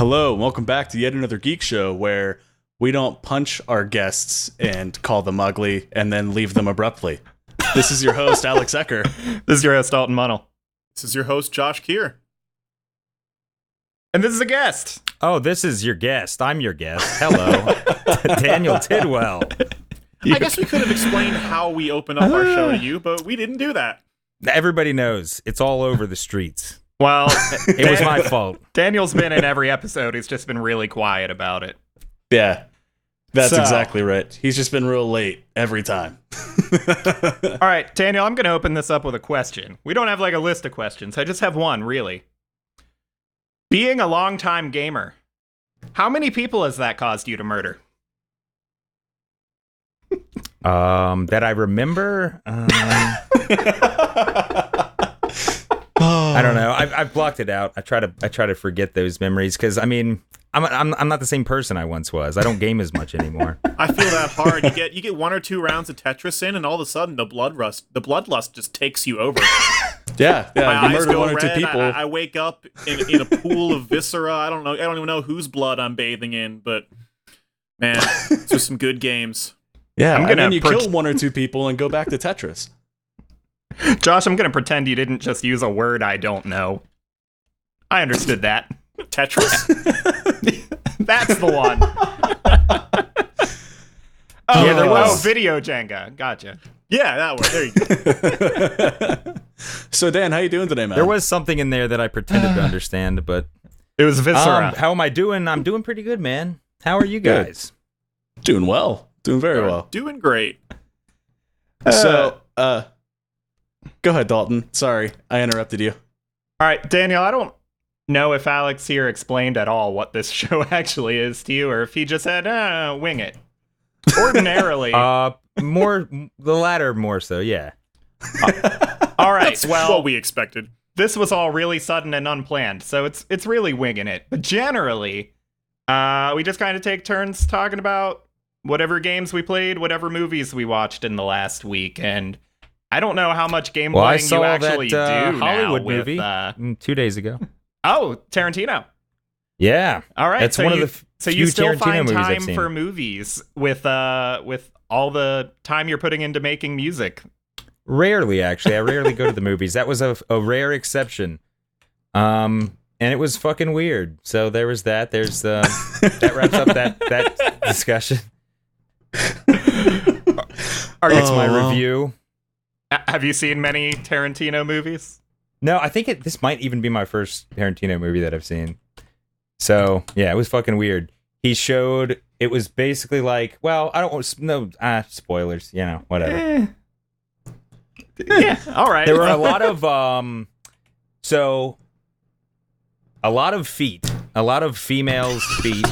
Hello, and welcome back to yet another Geek Show where we don't punch our guests and call them ugly and then leave them abruptly. This is your host, Alex Ecker. This is your host, Dalton Munnell. This is your host, Josh Keir. And this is a guest. Oh, this is your guest. I'm your guest. Hello. Daniel Tidwell. I guess we could have explained how we open up our show to you, but we didn't do that. Everybody knows. It's all over the streets. Well, It was my fault. Daniel's been in every episode. He's just been really quiet about it. Yeah, that's So- exactly right. He's just been real late every time. All right, Daniel, I'm going to open this up with a question. We don't have like a list of questions. I just have one, really. Being a longtime gamer, how many people has that caused you to murder? That I remember. I don't know. I've blocked it out. I try to forget those memories because I mean I'm not the same person I once was. I don't game as much anymore. I feel that hard. You get one or two rounds of Tetris in, and all of a sudden the bloodlust just takes you over. Yeah, My you eyes murder go one or two red. people. I wake up in a pool of viscera. I don't even know whose blood I'm bathing in, but man, it's just some good games. Yeah, I'm and then gonna you kill one or two people and go back to Tetris. Josh, I'm going to pretend you didn't just use a word I don't know. I understood that. Tetris? That's the one. Yeah, there was. Video Jenga. Gotcha. Yeah, that one. There you go. So Dan, how you doing today, man? There was something in there that I pretended to understand, but It was Viscera. how am I doing? I'm doing pretty good, man. How are you Good. guys? doing well, doing very well. Doing great. So, go ahead, Dalton. Sorry, I interrupted you. All right, Daniel, I don't know if Alex here explained at all what this show actually is to you, or if he just said, wing it. Ordinarily. More the latter, more so. Yeah. All right, That's well, what we expected. this was all really sudden and unplanned, so it's really winging it. But generally, we just kind of take turns talking about whatever games we played, whatever movies we watched in the last week, and I don't know how much game Well, I playing saw you actually that do Hollywood now with, movie 2 days ago. Oh, Tarantino. Yeah. All right, That's so one you, of the so few you still Tarantino find movies I've time seen. for movies with all the time you're putting into making music. Rarely, actually. I rarely go to the movies. That was a rare exception. And it was fucking weird. So there was that. There's that wraps up that discussion. It's my review. Have you seen many Tarantino movies? No, I think this might even be my first Tarantino movie that I've seen. So yeah, it was fucking weird. He showed it was basically like, well, I don't want spoilers, whatever. Yeah, all right. There were a lot of feet, a lot of females' feet,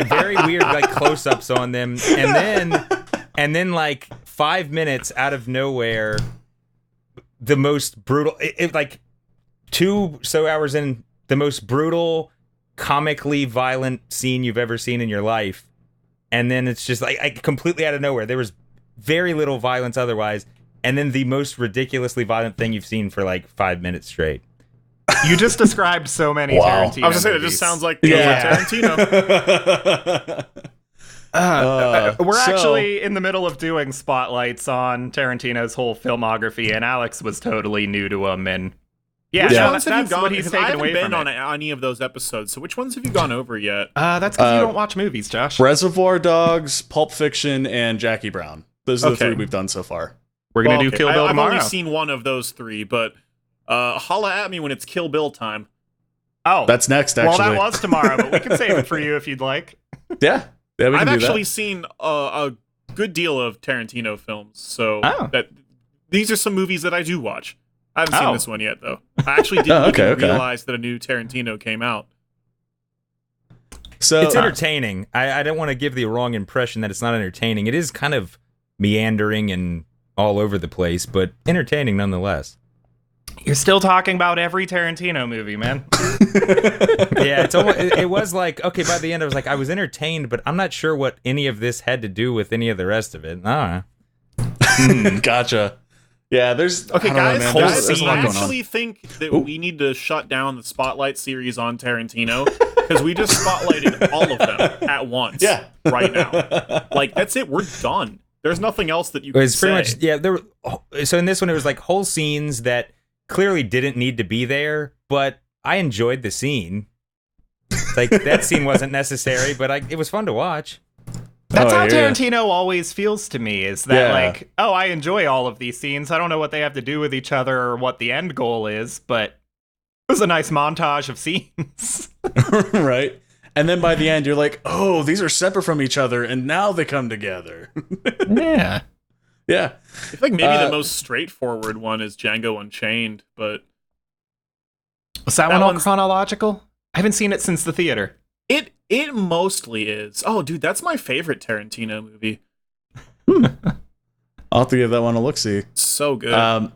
very weird like close-ups on them, and then like 5 minutes out of nowhere, the most brutal, like 2 hours in, the most brutal, comically violent scene you've ever seen in your life, and then it's just like completely out of nowhere. There was very little violence otherwise. And then the most ridiculously violent thing you've seen for like 5 minutes straight. You just described so many Wow. Tarantino I was just saying, it movies. just sounds like Yeah. Tarantino. We're So- actually in the middle of doing spotlights on Tarantino's whole filmography, and Alex was totally new to him. And yeah, Which no, ones have you that's gone? what he's Because I taken haven't away been from on it. any of those episodes. So which ones have you gone over yet? That's because you don't watch movies, Josh. Reservoir Dogs, Pulp Fiction, and Jackie Brown. Those are the Okay. 3 we've done so far. We're gonna Well, do okay. Kill Bill I've tomorrow. only seen one of those 3, but holla at me when it's Kill Bill time. Oh, That's next, actually. well, that was tomorrow, but we can save it for you if you'd like. Yeah, we can I've do actually that. seen a good deal of Tarantino films, so Oh. that these are some movies that I do watch. I haven't seen Oh. this one yet, though. I actually didn't Okay, even okay. realize that a new Tarantino came out. So It's entertaining. I don't want to give the wrong impression that it's not entertaining. It is kind of meandering and all over the place, but entertaining nonetheless. You're still talking about every Tarantino movie, man. Yeah, it was like, okay, by the end I was like, I was entertained, but I'm not sure what any of this had to do with any of the rest of it. I don't know. Gotcha. Yeah, there's Okay, I don't know, guys, man. guys, There's a I lot going on. actually think that Ooh. we need to shut down the Spotlight series on Tarantino because we just spotlighted all of them at once. Yeah. Right now. Like, that's it. We're done. There's nothing else that you can It's pretty say. much, yeah. So in this one, it was like whole scenes that clearly didn't need to be there, but I enjoyed the scene. Like, that scene wasn't necessary, but it was fun to watch. That's Oh, how yeah. Tarantino always feels to me, is that Yeah. like, oh, I enjoy all of these scenes. I don't know what they have to do with each other or what the end goal is, but it was a nice montage of scenes. Right? And then by the end, you're like, oh, these are separate from each other, and now they come together. Yeah. Yeah. I think maybe the most straightforward one is Django Unchained, but Was that one all chronological? I haven't seen it since the theater. it mostly is. Oh, dude, that's my favorite Tarantino movie. I'll have to give that one a look-see. So good. I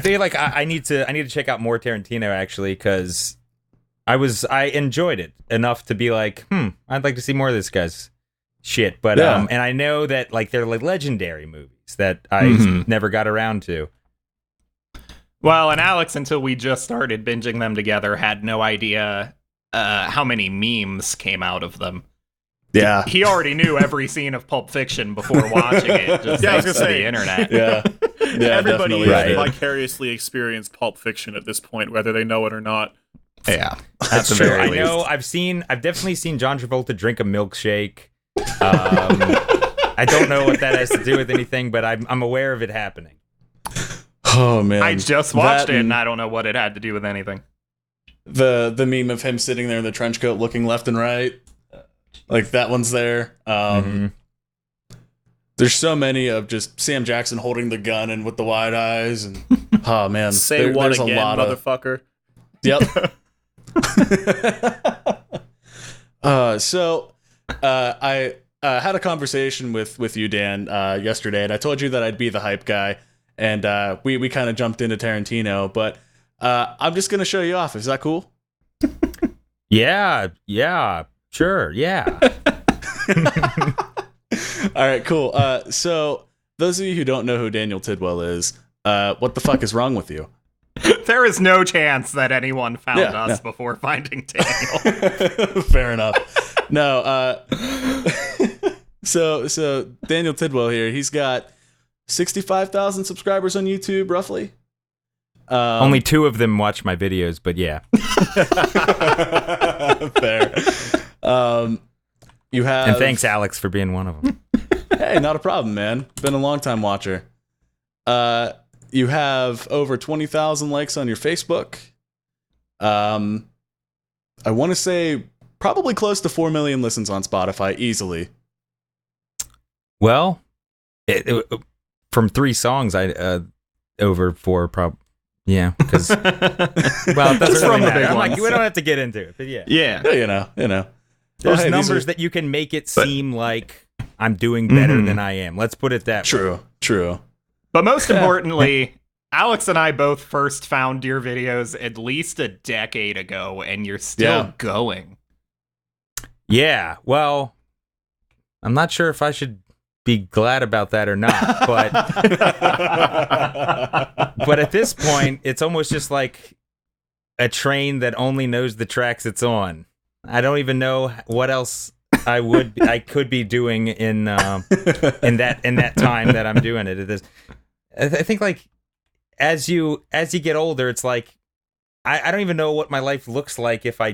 feel like I need to check out more Tarantino actually, because I enjoyed it enough to be like, I'd like to see more of this guy's shit. But Yeah. and I know that like they're like legendary movies that I never got around to. Well, and Alex, until we just started binging them together, had no idea how many memes came out of them. Yeah. He already knew every scene of Pulp Fiction before watching it, just Yeah, I was thanks gonna to say. the internet. Yeah. Yeah, Everybody definitely. has Right. vicariously experienced Pulp Fiction at this point, whether they know it or not. Yeah, That's the true. very I least. know I've definitely seen John Travolta drink a milkshake. I don't know what that has to do with anything, but I'm aware of it happening. Oh, man. I just watched That it, and I don't know what it had to do with anything. the meme of him sitting there in the trench coat looking left and right. Like, that one's there. There's so many of just Sam Jackson holding the gun and with the wide eyes. And oh, man. Say what there's again, a lot of... motherfucker? Yep. I had a conversation with you, Dan, yesterday, and I told you that I'd be the hype guy, and we kind of jumped into Tarantino, but I'm just gonna show you off. Is that cool? Yeah, sure, yeah. All right, cool. So those of you who don't know who Daniel Tidwell is, what the fuck is wrong with you? There is no chance that anyone found Yeah, us before finding Daniel. Fair enough. No, so Daniel Tidwell here, he's got 65,000 subscribers on YouTube, roughly. Only 2 of them watch my videos, but yeah. Fair. You have... And thanks, Alex, for being one of them. Hey, not a problem, man. Been a long time watcher. You have over 20,000 likes on your Facebook. I want to say probably close to 4 million listens on Spotify, easily. Well, from 3 songs, over 4, yeah, because well, it doesn't from really the matter. big I'm like, ones. we don't have to get into it, but yeah. Yeah. Yeah, you know. There's Oh, hey, these numbers are- that you can make it seem like I'm doing better than I am. Let's put it that way. True. But most importantly, Alex and I both first found your videos at least a decade ago, and you're still going. Yeah, well, I'm not sure if I should be glad about that or not, but but at this point, it's almost just like a train that only knows the tracks it's on. I don't even know what else I could be doing in that time that I'm doing it. It is, I think, like as you get older, it's like I don't even know what my life looks like if I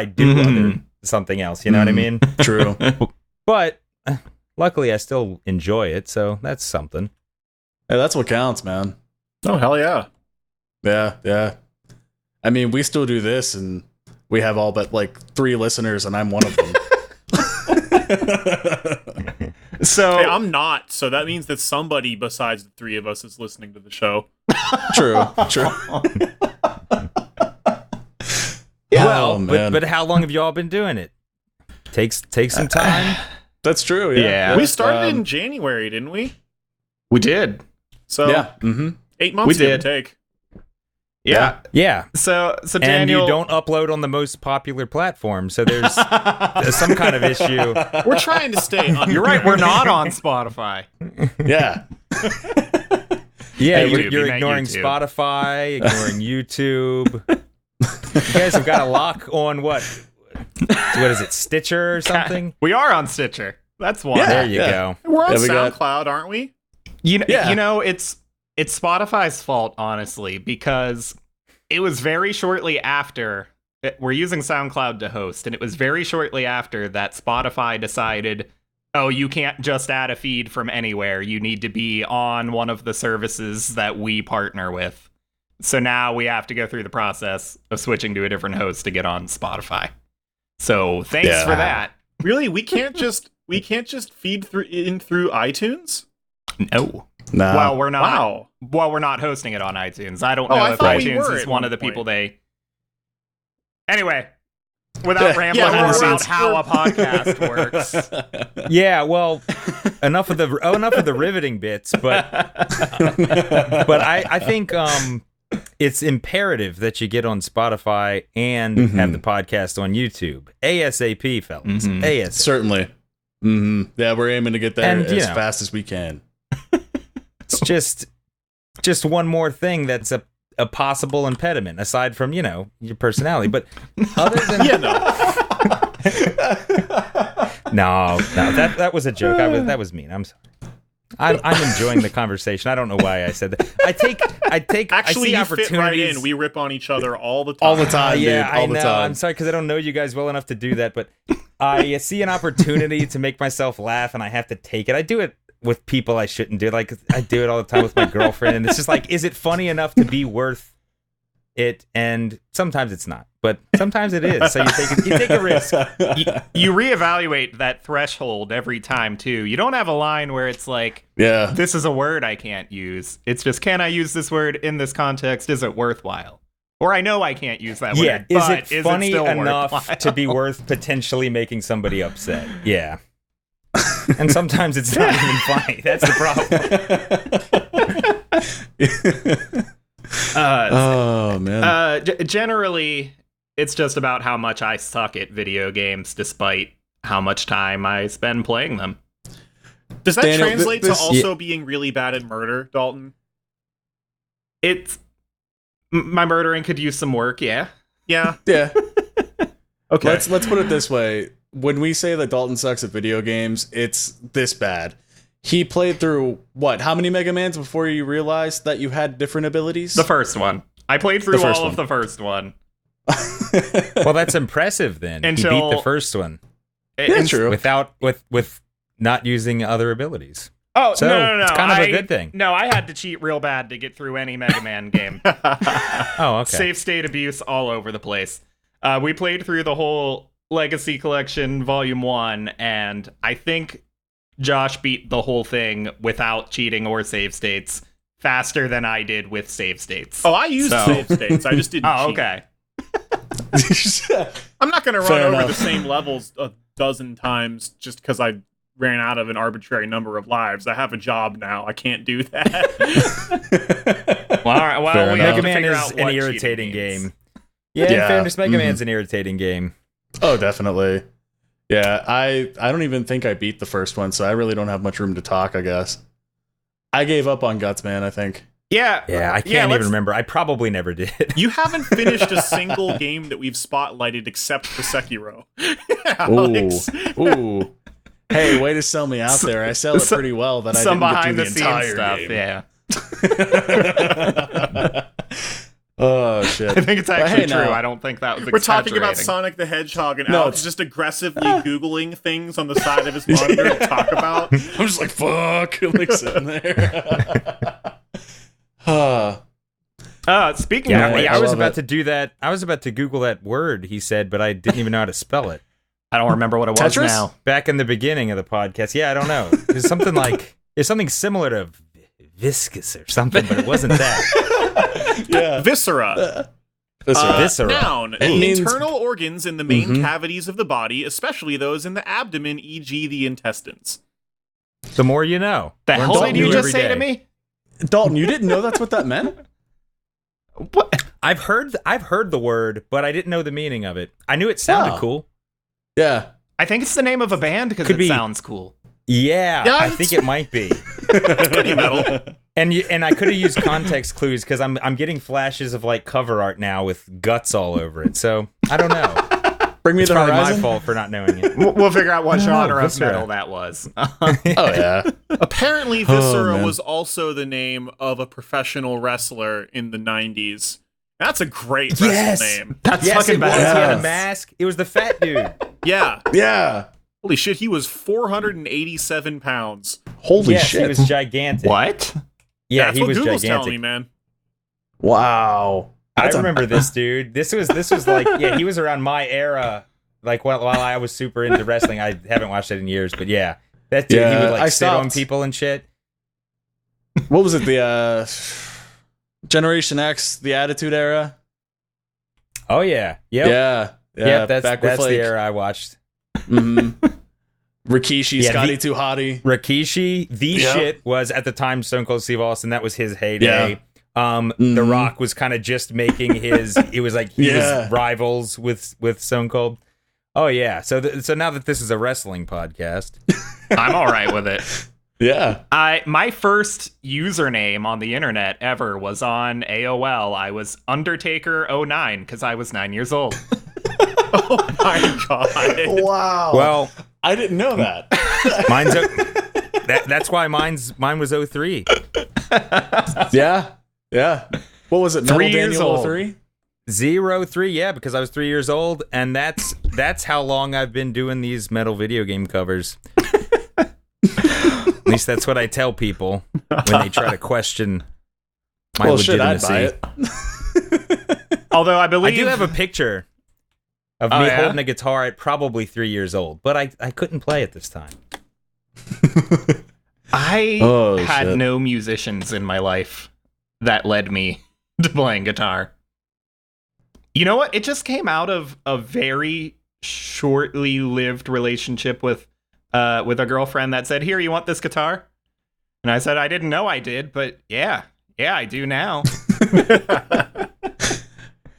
do other something else. You know what I mean? True. But luckily, I still enjoy it, so that's something. Hey, that's what counts, man. Oh, hell yeah. Yeah. I mean, we still do this, and we have all but like 3 listeners, and I'm one of them. So Hey, I'm not, so that means that somebody besides the 3 of us is listening to the show. True. Well, Oh, man. but how long have you all been doing it? Take some time. That's true. Yeah. We started in January, didn't we? we did. So Yeah. Mm-hmm. 8 months We give or did. take. Yeah. Yeah, So and Daniel, you don't upload on the most popular platform, so there's some kind of issue. We're trying to stay under. You're right. We're not on Spotify. Yeah. Yeah, YouTube, you're you meant ignoring YouTube. Spotify, ignoring YouTube. You guys have got a lock on what? What is it, Stitcher or something? We are on Stitcher. That's one. Yeah. There you go. We're on Yeah, we got- SoundCloud, aren't we? You know, Yeah. it's Spotify's fault, honestly, because it was very shortly after we're using SoundCloud to host, and it was very shortly after that Spotify decided, oh, you can't just add a feed from anywhere. You need to be on one of the services that we partner with. So now we have to go through the process of switching to a different host to get on Spotify. So thanks for that. Really? We can't just feed through iTunes? No. Nah. Well, we're not. Wow. Well, we're not hosting it on iTunes. I don't Oh, know I if thought we iTunes were is at one one of the point. people they. Anyway, without rambling yeah, more we're- about how a podcast works. Yeah, well, enough of the riveting bits, but I think it's imperative that you get on Spotify and have the podcast on YouTube ASAP, fellas. ASAP. Certainly. Yeah, we're aiming to get there And, as fast as we can. It's just one more thing that's a possible impediment aside from your personality. But other than no, that was a joke. That was mean. I'm sorry. I'm enjoying the conversation. I don't know why I said that. I take Actually, I you see fit right opportunities. in. We rip on each other all the time. All the time, Yeah, dude. All I the know. time. I'm sorry because I don't know you guys well enough to do that, but I see an opportunity to make myself laugh, and I have to take it. I do it with people I shouldn't do. Like I do it all the time with my girlfriend, and it's just like, is it funny enough to be worth it? And sometimes it's not, but sometimes it is. So you take a risk. You reevaluate that threshold every time too. You don't have a line where it's like, Yeah. this is a word I can't use. It's just, can I use this word in this context? Is it worthwhile? Or I know I can't use that Yeah, word. is but it funny still enough worthwhile? to be worth potentially making somebody upset? Yeah. And sometimes it's not even funny. That's the problem. Oh man. Generally, it's just about how much I suck at video games, despite how much time I spend playing them. Does that Daniel, translate this- to also being really bad at murder, Dalton? My murdering could use some work, yeah. Yeah. Yeah. Okay. Let's put it this way. When we say that Dalton sucks at video games, it's this bad. He played through what? How many Mega Mans before you realized that you had different abilities? The first one. I played through The first all one. of the first one. Well, that's impressive then. He beat Until- the first one Yeah, true. without with not using other abilities. Oh, So, no. it's kind of a good thing. No, I had to cheat real bad to get through any Mega Man game. Oh, okay. Save state abuse all over the place. We played through the whole Legacy Collection Volume 1, and I think Josh beat the whole thing without cheating or save states faster than I did with save states. Oh, I used save states. I just didn't cheat. Okay. I'm not going to run Fair over enough. the same levels a dozen times just because I ran out of an arbitrary number of lives. I have a job now. I can't do that. Well, all right, well, Fair we enough. have Mega to Man figure is out an what cheating irritating means. game. Yeah, in Yeah. fairness, Mega Man's an irritating game. Oh, definitely. Yeah, I don't even think I beat the first one, so I really don't have much room to talk, I guess. I gave up on Guts, man, I think. Yeah. Yeah, I can't let's- even remember. I probably never did. You haven't finished a single game that we've spotlighted except for Sekiro. Ooh. Alex. Ooh. Hey, way to sell me out there. I sell it pretty well that I Some didn't behind get the through the scenes entire stuff, game. yeah. Oh, shit. I think it's actually Hey, true. now- I don't think that was We're talking about exaggerating. Sonic the Hedgehog, and No, Alex it's- is just aggressively Googling things on the side of his monitor to talk about. I'm just like, fuck. I'm like sitting there. Speaking Yeah, of which, I I was love about it. to do that. I was about to Google that word he said, but I didn't even know how to spell it. I don't remember what it was Tetris? now. Back in the beginning of the podcast. Yeah, I don't know. There's something like there's something similar to viscous or something, but it wasn't that. Yeah. Viscera. Viscera. Noun. It means- Internal organs in the main cavities of the body, especially those in the abdomen, e.g. the intestines. The more you know. The Learn hell something did you new just every say day. to me? Dalton, you didn't know that's what that meant? What? I've heard the word, but I didn't know the meaning of it. I knew it sounded Oh. cool. Yeah. I think it's the name of a band because Could it be. sounds cool. Yeah, Yeah, I it's- think it might be. Pretty metal. And I could have used context clues because I'm getting flashes of like cover art now with guts all over it. So I don't know. Bring me It's the probably horizon. my fault for not knowing it. We'll figure out what genre of Viscera. metal that was. Oh yeah. Apparently, Viscera man. was also the name of a professional wrestler in the 90s. That's a great wrestling name. That's Yes, fucking it was. badass. He had a Yes. mask. It was the fat dude. Yeah. Yeah. Holy shit, he was 487 pounds. Holy Yes, shit. he was gigantic. What? Yeah, That's he what was Google's gigantic. telling me, man. Wow. I That's a- remember this dude. This was like, yeah, he was around my era. Like while I was super into wrestling, I haven't watched it in years, but yeah, that dude, he Yeah, would like I sit on stopped. people and shit. What was it? The Generation X, the Attitude Era. Oh yeah, yep. Yeah. Yeah. Yep, that's back with the like era I watched. Rikishi, Yeah, Scotty the- Too Hottie. Rikishi, the Yep. shit was at the time Stone Cold Steve Austin. That was his heyday. The Mhm. Rock was kind of just making his. It was like he Yeah. was rivals with Stone Cold. Oh yeah. So so now that this is a wrestling podcast, I'm all right with it. Yeah. My first username on the internet ever was on AOL. I was Undertaker09 because I was 9 years old. Oh my god. Wow. well, I didn't know that. mine's that's why mine was 03. Yeah. Yeah. What was it? 3 Metal years Daniel old. 03? 03, yeah, because I was 3 years old, and that's how long I've been doing these metal video game covers. At least that's what I tell people when they try to question my Well, shit, I'd legitimacy. buy it. Although I I believe do have a picture of Oh, me yeah? holding a guitar at probably 3 years old, but I couldn't play it this time. I Oh, had shit. no musicians in my life that led me to playing guitar. You know what? It just came out of a very shortly lived relationship with a girlfriend that said, "Here, you want this guitar?" And I said, "I didn't know I did, but yeah, I do now."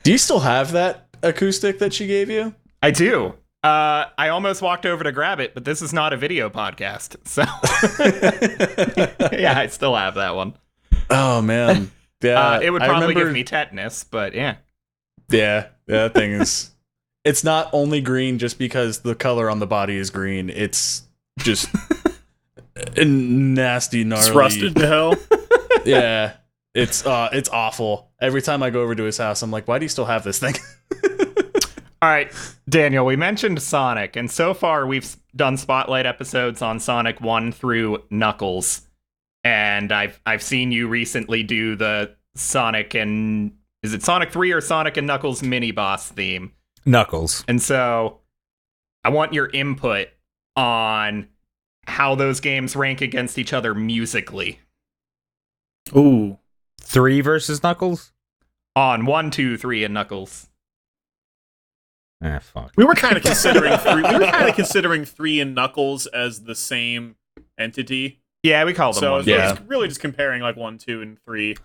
Do you still have that acoustic that she gave you? I do. I almost walked over to grab it, but this is not a video podcast, so yeah, I still have that one. Oh, man. Yeah. It would I probably give remember- me tetanus, but yeah. Yeah. That thing is. It's not only green just because the color on the body is green. It's just nasty, gnarly. It's rusted to hell. Yeah. It's awful. Every time I go over to his house, I'm like, why do you still have this thing? All right, Daniel, we mentioned Sonic, and so far we've done spotlight episodes on Sonic 1 through Knuckles. And I've seen you recently do the Sonic and is it Sonic 3 or Sonic and Knuckles mini boss theme? Knuckles. And so I want your input on how those games rank against each other musically. Ooh. 3 versus Knuckles? On 1, 2, 3, and Knuckles. Ah, fuck. We were kind of considering three. We were kind of considering 3 and Knuckles as the same entity. Yeah, we call them So one. it's Yeah. really just comparing like 1, 2, and 3.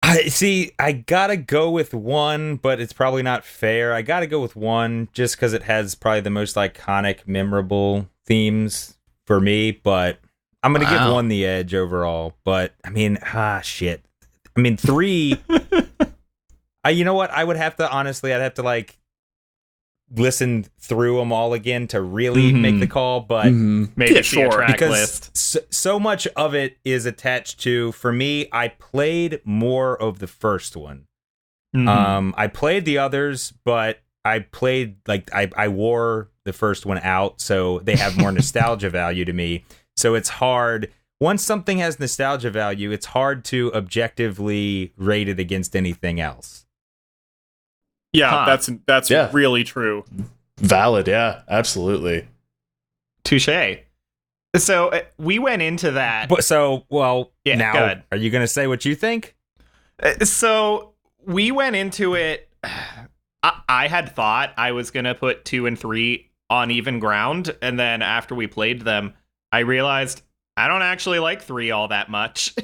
I gotta go with 1, but it's probably not fair. I gotta go with 1 just because it has probably the most iconic, memorable themes for me, but I'm gonna give Wow. 1 the edge overall. But I mean, shit. I mean, 3. You know what? I would have to honestly. I'd have to like listen through them all again to really make the call. But Maybe Yeah, see a sure. track because list. so much of it is attached to. For me, I played more of the first one. I played the others, but I played like I wore the first one out, so they have more nostalgia value to me. So it's hard. Once something has nostalgia value, it's hard to objectively rate it against anything else. Yeah, Huh. that's Yeah. really true. Valid. Yeah. Absolutely. Touche. So we went into that. But well, Yeah, now go ahead. are you going to say what you think? So we went into it. I had thought I was going to put 2 and 3 on even ground. And then after we played them, I realized I don't actually like 3 all that much.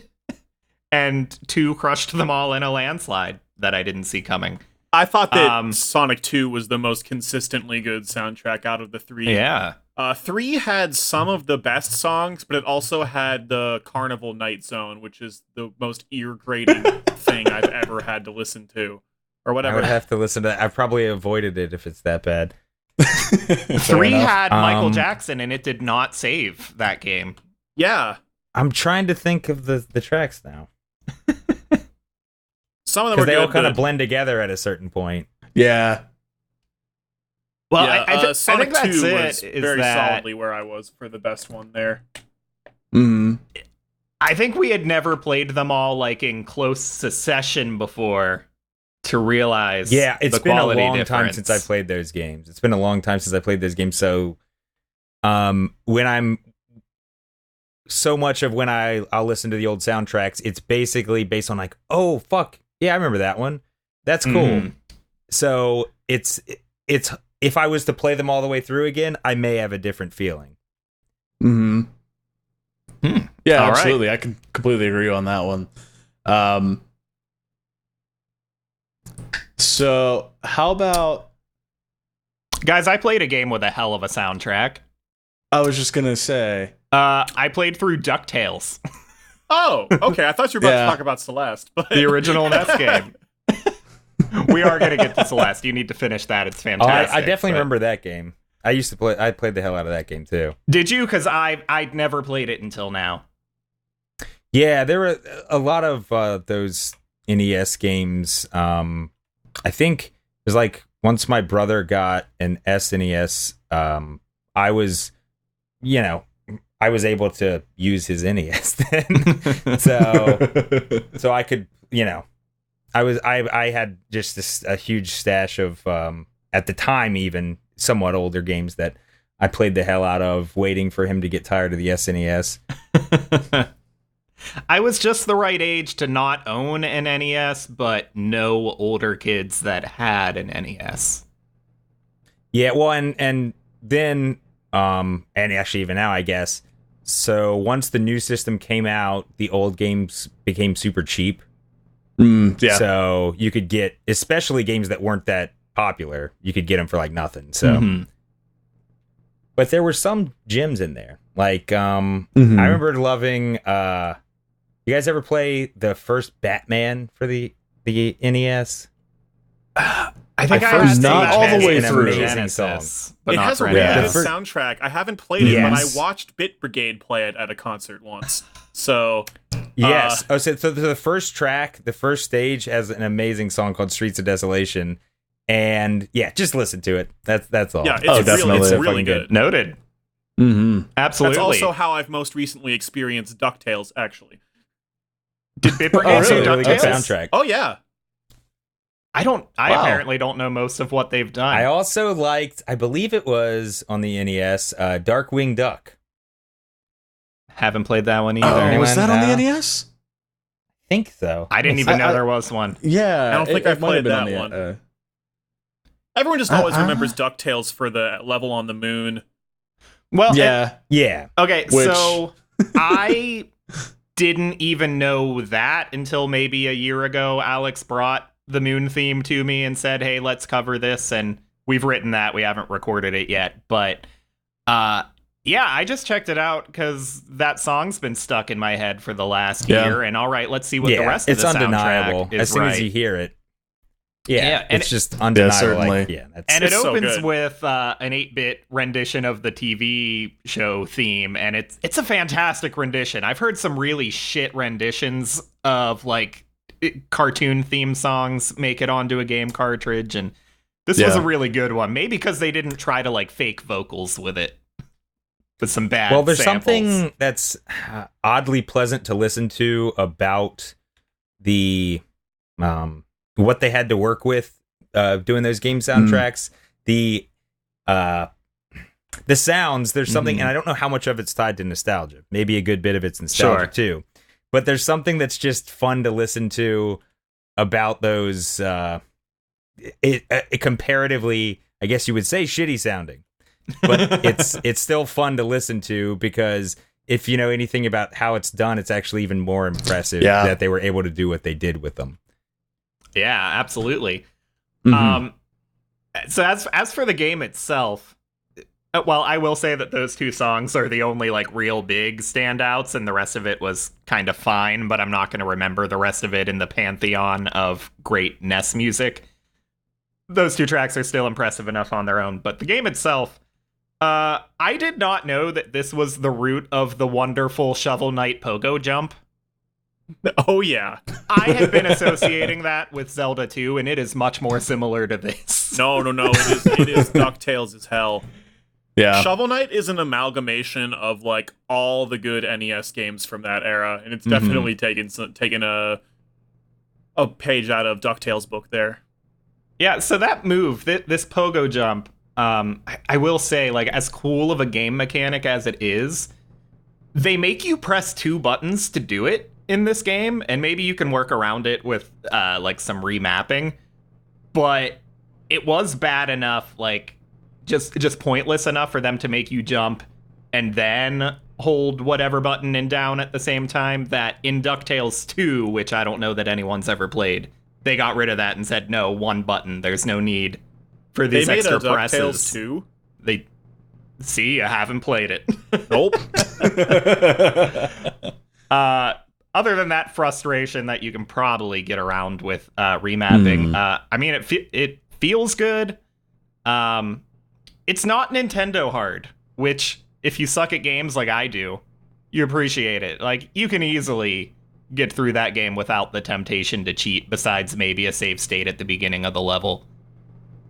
And 2 crushed them all in a landslide that I didn't see coming. I thought that Um, Sonic 2 was the most consistently good soundtrack out of the 3. Yeah. 3 had some of the best songs, but it also had the Carnival Night Zone, which is the most ear-grating thing I've ever had to listen to. Or I whatever. would have to listen to that. I probably avoided it if it's that bad. 3 had Michael Um, Jackson, and it did not save that game. Yeah. I'm trying to think of the tracks now. Some of them Because were they good, all kind of but- blend together at a certain point. Yeah. Well, yeah, I Sonic think that's 2 it. was Is very that solidly where I was for the best one there. Mm. I think we had never played them all like in close succession before to realize. Yeah, it's the been a quality long time difference. since I played those games. It's been a long time since I played those games. So, when I'll listen to the old soundtracks, it's basically based on like, oh fuck, yeah, I remember that one. That's cool. Mhm. So it's if I was to play them all the way through again, I may have a different feeling. Hmm. Yeah, All right. absolutely. I can completely agree on that one. So how about, Guys, I played a game with a hell of a soundtrack. I was just gonna say, I played through DuckTales, Oh, okay. I thought you were about Yeah. to talk about Celeste. But the original NES game. We are going to get to Celeste. You need to finish that. It's Oh, fantastic. I definitely but- remember that game. I played the hell out of that game too. Did you? Because I'd never played it until now. Yeah, there were a lot of those NES games. I think it was like once my brother got an SNES, I was able to use his NES then. so I could, I had just a huge stash of at the time even somewhat older games that I played the hell out of, waiting for him to get tired of the SNES. I was just the right age to not own an NES, but know older kids that had an NES. Yeah, well, and then and actually even now, I guess. So once the new system came out, the old games became super cheap. yeah. So you could get, especially games that weren't that popular, you could get them for like nothing. So, Mhm. but there were some gems in there. Like, Mhm. I remember loving. You guys ever play the first Batman for the NES? I think I first had not the all the Genesis way and through. Genesis, but it not has a for really NES. good soundtrack. I haven't played it, but I Yes. watched Bit Brigade play it at a concert once. So Yes. So the first track, the first stage has an amazing song called "Streets of Desolation," and yeah, just listen to it. That's all. yeah, it's Oh, really, definitely. it's So really fucking good. Noted. Mhm. Absolutely. That's also how I've most recently experienced DuckTales, actually. Did Bit Oh, Brigade really? do really good DuckTales? soundtrack. Oh yeah, I Wow. apparently don't know most of what they've done. I also liked, I believe it was on the NES, Darkwing Duck. Haven't played that one Oh, either. Anyone? was that on the No. NES? I think so. I didn't even know I- there was one. Yeah. I don't think it I've might have played been on that the, one. Everyone just always Uh-uh. remembers DuckTales for the level on the moon. Well, yeah. Yeah. okay, Which- so I didn't even know that until maybe a year ago. Alex brought the moon theme to me and said, "Hey, let's cover this." And we've written that. We haven't recorded it yet, but yeah, I just checked it out because that song's been stuck in my head for the last Yeah. year. And all right, let's see what the Yeah, rest of it's the undeniable. soundtrack is. As soon right. as you hear it. Yeah, Yeah, and it's just undeniable. certainly. Like, yeah, that's And it It's so opens good. with an 8-bit rendition of the TV show theme, and it's a fantastic rendition. I've heard some really shit renditions of like cartoon theme songs make it onto a game cartridge, and this was Yeah. a really good one. Maybe because they didn't try to like fake vocals with it, with some bad. well, there's samples. something that's oddly pleasant to listen to about the what they had to work with doing those game soundtracks. The sounds, there's something, and I don't know how much of it's tied to nostalgia. Maybe a good bit of it's nostalgia Sure. too. But there's something that's just fun to listen to about those comparatively, I guess you would say, shitty sounding. But it's still fun to listen to because if you know anything about how it's done, it's actually even more impressive Yeah. that they were able to do what they did with them. Yeah, absolutely. Mhm. So as for the game itself, Well, I will say that those two songs are the only like real big standouts, and the rest of it was kind of fine, but I'm not going to remember the rest of it in the pantheon of great NES music. Those two tracks are still impressive enough on their own, but the game itself, I did not know that this was the root of the wonderful Shovel Knight pogo jump. Oh, yeah. I had been associating that with Zelda 2, and it is much more similar to this. No. It is DuckTales as hell. Yeah. Shovel Knight is an amalgamation of like all the good NES games from that era, and it's definitely taken a page out of DuckTales' book there. Yeah, so that move, this pogo jump, I will say, like, as cool of a game mechanic as it is, they make you press 2 buttons to do it in this game, and maybe you can work around it with like some remapping, but it was bad enough, like just pointless enough for them to make you jump and then hold whatever button and down at the same time, that in DuckTales 2, which I don't know that anyone's ever played, they got rid of that and said, no, 1 button, there's no need for these they extra made a presses. DuckTales 2? They see, I haven't played it. Nope. Other than that frustration that you can probably get around with remapping, I mean, it feels good. It's not Nintendo hard, which, if you suck at games like I do, you appreciate it. Like, you can easily get through that game without the temptation to cheat, besides maybe a save state at the beginning of the level.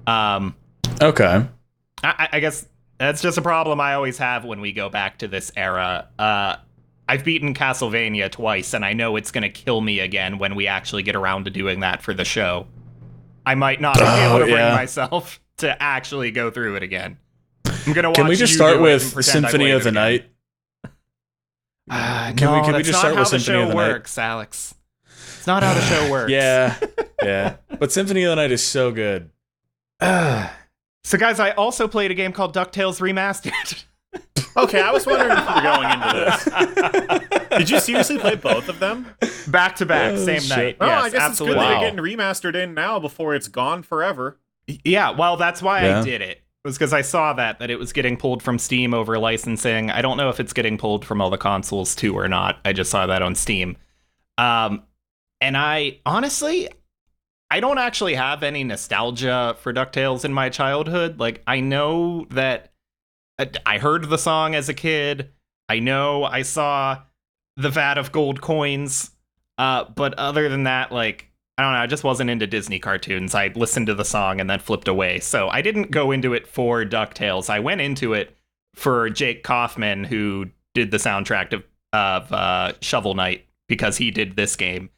Okay. I guess that's just a problem I always have when we go back to this era. I've beaten Castlevania twice, and I know it's going to kill me again when we actually get around to doing that for the show. I might not be able to bring myself to actually go through it again. I'm going to watch. Can we just start with Symphony of the Night? Can we just start with Symphony of the Night? Works, Alex. It's not how the show works. Yeah. But Symphony of the Night is so good. So, guys, I also played a game called DuckTales Remastered. Okay, I was wondering if you were going into this. Did you seriously play both of them? Back to back, same night. Oh, yes, I guess absolutely. It's good that you're getting remastered in now before it's gone forever. Yeah, well, that's why I did it. It was because I saw that it was getting pulled from Steam over licensing. I don't know if it's getting pulled from all the consoles too or not. I just saw that on Steam. And I honestly don't actually have any nostalgia for DuckTales in my childhood. Like, I know that I heard the song as a kid. I know I saw the vat of gold coins. But other than that, like, I don't know, I just wasn't into Disney cartoons. I listened to the song and then flipped away. So I didn't go into it for DuckTales. I went into it for Jake Kaufman, who did the soundtrack of Shovel Knight, because he did this game.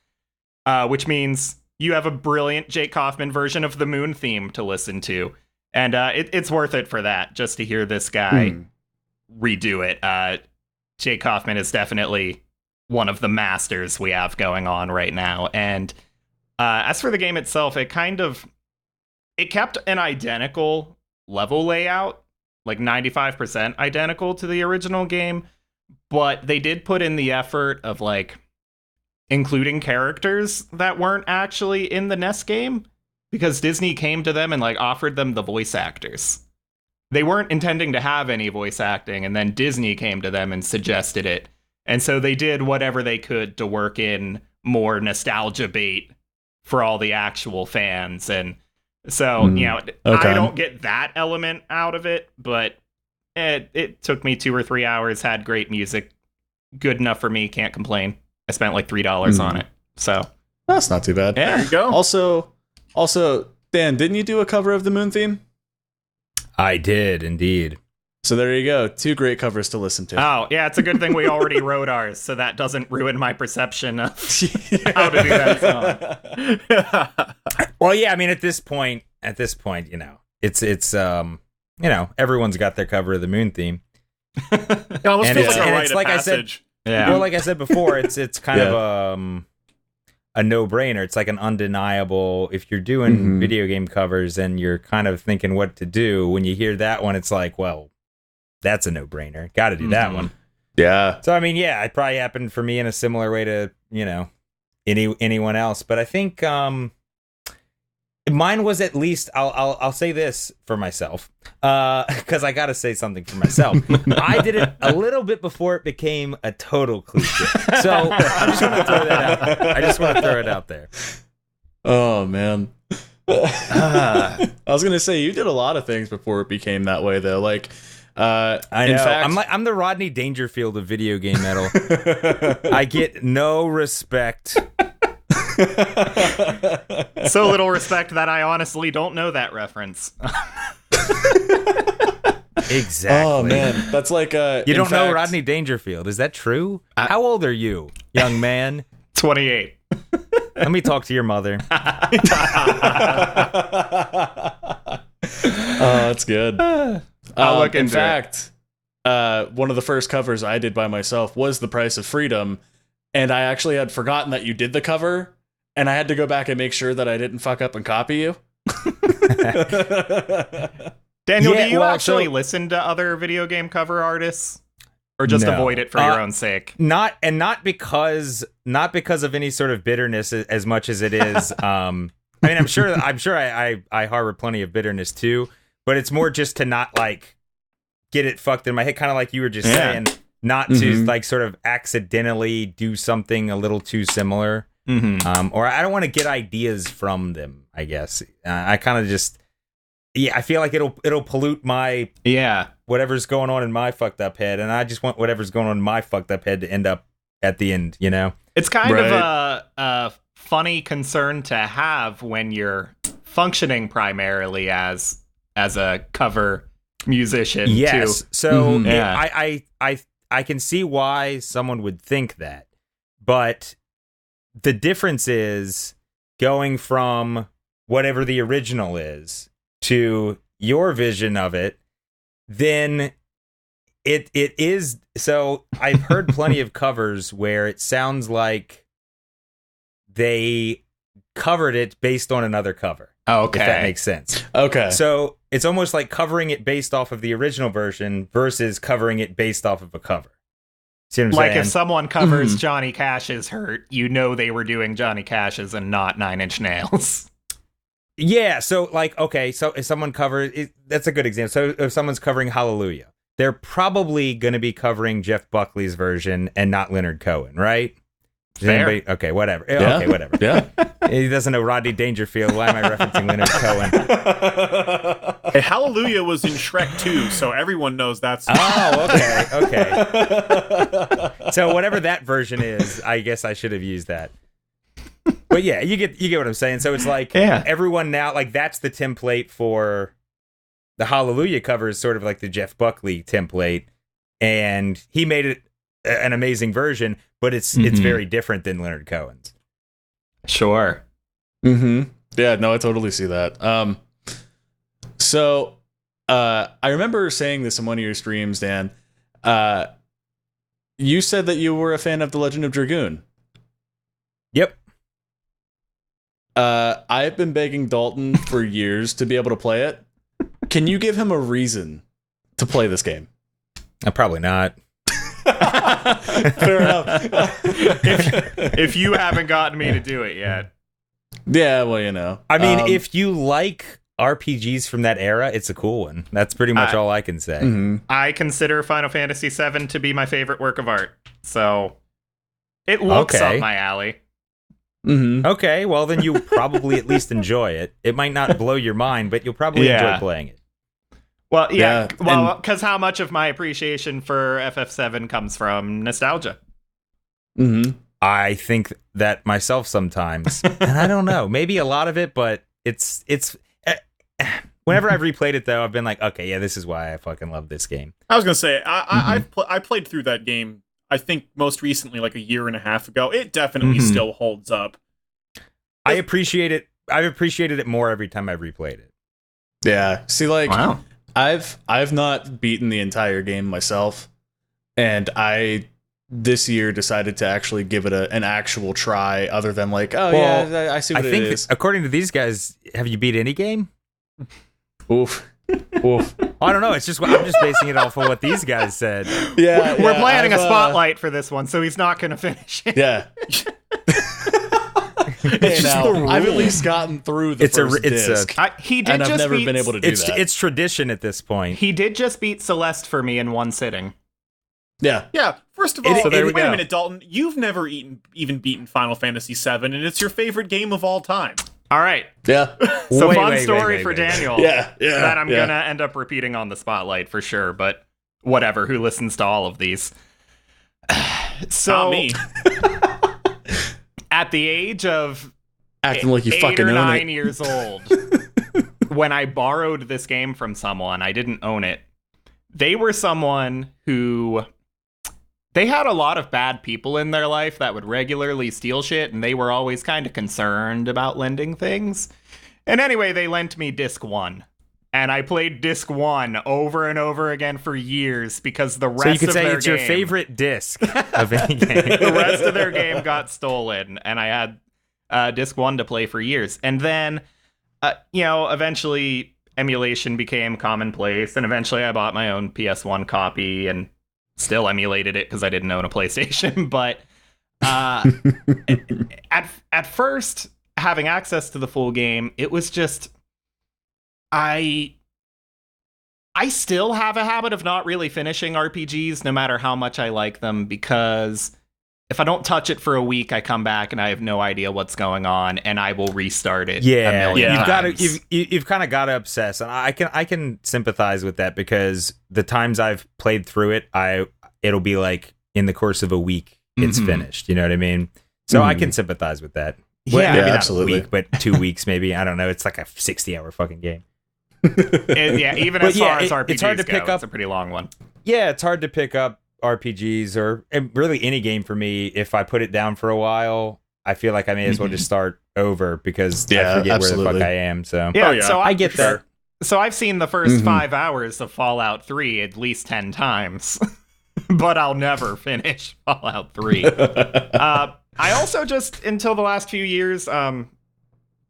Which means you have a brilliant Jake Kaufman version of the Moon theme to listen to. And it's worth it for that, just to hear this guy redo it. Jake Kaufman is definitely one of the masters we have going on right now. And as for the game itself, it kept an identical level layout, like 95% identical to the original game, but they did put in the effort of like including characters that weren't actually in the NES game, because Disney came to them and like offered them the voice actors. They weren't intending to have any voice acting, and then Disney came to them and suggested it. And so they did whatever they could to work in more nostalgia bait for all the actual fans. And so, I don't get that element out of it, but it took me 2 or 3 hours, had great music, good enough for me, can't complain. I spent like $3 on it, so that's not too bad. Yeah. There you go. Also, Dan, didn't you do a cover of the Moon theme? I did, indeed. So there you go. 2 great covers to listen to. Oh, yeah, it's a good thing we already wrote ours, so that doesn't ruin my perception of how to do that song. Well, yeah, I mean, at this point, it's everyone's got their cover of the Moon theme. It almost feels like a rite of like passage. Well, like I said before, it's kind of a no-brainer. It's like an undeniable. If you're doing video game covers and you're kind of thinking what to do, when you hear that one, it's like, well, that's a no-brainer. Got to do that one. Yeah. So I mean, yeah, it probably happened for me in a similar way to anyone else. But I think Mine was at least I'll say this for myself because I gotta say something for myself. I did it a little bit before it became a total cliche. So I just want to throw that out. I just want to throw it out there. Oh man. I was gonna say you did a lot of things before it became that way though. Like I know. in fact, I'm the Rodney Dangerfield of video game metal. I get no respect. So little respect that I honestly don't know that reference. Exactly. Oh man, that's like you don't know Rodney Dangerfield. Is that true? How old are you, young man? 28. Let me talk to your mother. Oh, that's good. I'll look in into fact, one of the first covers I did by myself was The Price of Freedom, and I actually had forgotten that you did the cover, and I had to go back and make sure that I didn't fuck up and copy you. Daniel, Yeah, do you well, actually so- listen to other video game cover artists? Or just No. avoid it for your own sake? Not because of any sort of bitterness as much as it is. I mean, I'm sure I harbor plenty of bitterness too, but it's more just to not like get it fucked in my head, kind of like you were just saying, not to like sort of accidentally do something a little too similar. Or I don't want to get ideas from them, I guess. I kind of just, I feel like it'll pollute my whatever's going on in my fucked up head, and I just want whatever's going on in my fucked up head to end up at the end, you know? It's kind Right. of a funny concern to have when you're functioning primarily as a cover musician, Yes. too. So Yeah. I can see why someone would think that, but the difference is going from whatever the original is to your vision of it. Then it is. So I've heard plenty of covers where it sounds like they covered it based on another cover. Okay. If that makes sense. Okay. So it's almost like covering it based off of the original version versus covering it based off of a cover. See what I'm Like saying? if someone covers Johnny Cash's Hurt, you know they were doing Johnny Cash's and not Nine Inch Nails. Yeah, so like, okay, so if someone covers, that's a good example. So if someone's covering Hallelujah, they're probably going to be covering Jeff Buckley's version and not Leonard Cohen, right? Does Fair. anybody- okay, whatever. Yeah. Okay, whatever. Yeah. He doesn't know Rodney Dangerfield. Why am I referencing Leonard Cohen? Hey, Hallelujah was in Shrek 2, so everyone knows that's. Oh, okay. So whatever that version is, I guess I should have used that. But yeah, you get what I'm saying. So it's like everyone now, like that's the template for the Hallelujah cover is sort of like the Jeff Buckley template, and he made it an amazing version, but it's very different than Leonard Cohen's. Sure. Yeah, no, I totally see that. So I remember saying this in one of your streams, Dan. You said that you were a fan of The Legend of Dragoon. Yep. I've been begging Dalton for years to be able to play it. Can you give him a reason to play this game? Probably not. Fair enough. If you haven't gotten me to do it yet. Yeah, well, you know. I mean, if you like RPGs from that era, it's a cool one. That's pretty much all I can say. I consider Final Fantasy VII to be my favorite work of art. So it looks Okay. up my alley. Okay, well then you'll probably at least enjoy it. It might not blow your mind, but you'll probably enjoy playing it. Well, Yeah, well, because how much of my appreciation for FF7 comes from nostalgia? I think that myself sometimes, and I don't know, maybe a lot of it, but it's. Whenever I've replayed it though, I've been like, okay, yeah, this is why I fucking love this game. I was gonna say I played through that game. I think most recently, like a year and a half ago. It definitely still holds up. I appreciate it. I've appreciated it more every time I've replayed it. Yeah. See, like, Wow. I've not beaten the entire game myself, and I this year decided to actually give it an actual try, other than like, oh Well, yeah, I see what I it think, is. according to these guys, have you beat any game? Oof. Oof. I don't know. It's just I'm just basing it off of what these guys said. Yeah, We're yeah, planning I've, a spotlight for this one, so he's not going to finish it. Yeah. Hey, just now, the rule. I've at least gotten through the first disc, He did and I've just never beat, been able to do that. It's tradition at this point. He did just beat Celeste for me in one sitting. Yeah. Yeah, first of all, So there we wait a go. minute, Dalton. You've never even beaten Final Fantasy VII, and it's your favorite game of all time. All right. Yeah. So Wait, fun wait, story wait, for wait. Daniel. Yeah. That I'm yeah. gonna end up repeating on the spotlight for sure, but whatever. Who listens to all of these? So Not me. at the age of Acting like you 8 fucking or own 9 it. years old, when I borrowed this game from someone, I didn't own it. They were someone who they had a lot of bad people in their life that would regularly steal shit, and they were always kind of concerned about lending things. And anyway, they lent me disc 1. And I played disc 1 over and over again for years because the rest So you could of say their it's your game- favorite disc of any game. the rest of their game got stolen, and I had disc 1 to play for years. And then, eventually emulation became commonplace, and eventually I bought my own PS1 copy and still emulated it because I didn't own a PlayStation. But at first, having access to the full game, it was just I still have a habit of not really finishing RPGs, no matter how much I like them, because if I don't touch it for a week, I come back and I have no idea what's going on, and I will restart it. Yeah, a million you've got times. to you've kind of got to obsess, and I can sympathize with that because the times I've played through it, it'll be like in the course of a week it's Mhm. finished. You know what I mean? So I Mhm. can sympathize with that. Yeah. maybe not absolutely. a week, but 2 weeks maybe. I don't know. It's like a 60-hour fucking game. Even But as far yeah, as RPGs it's hard to go, pick up- it's a pretty long one. Yeah, it's hard to pick up RPGs or really any game for me. If I put it down for a while, I feel like I may as well just start over because I Yeah, forget where the absolutely. fuck I am. So Yeah, Oh, yeah. so I get that. So I've seen the first Mhm. 5 hours of Fallout 3 at least 10 times, but I'll never finish Fallout 3. I also just, until the last few years,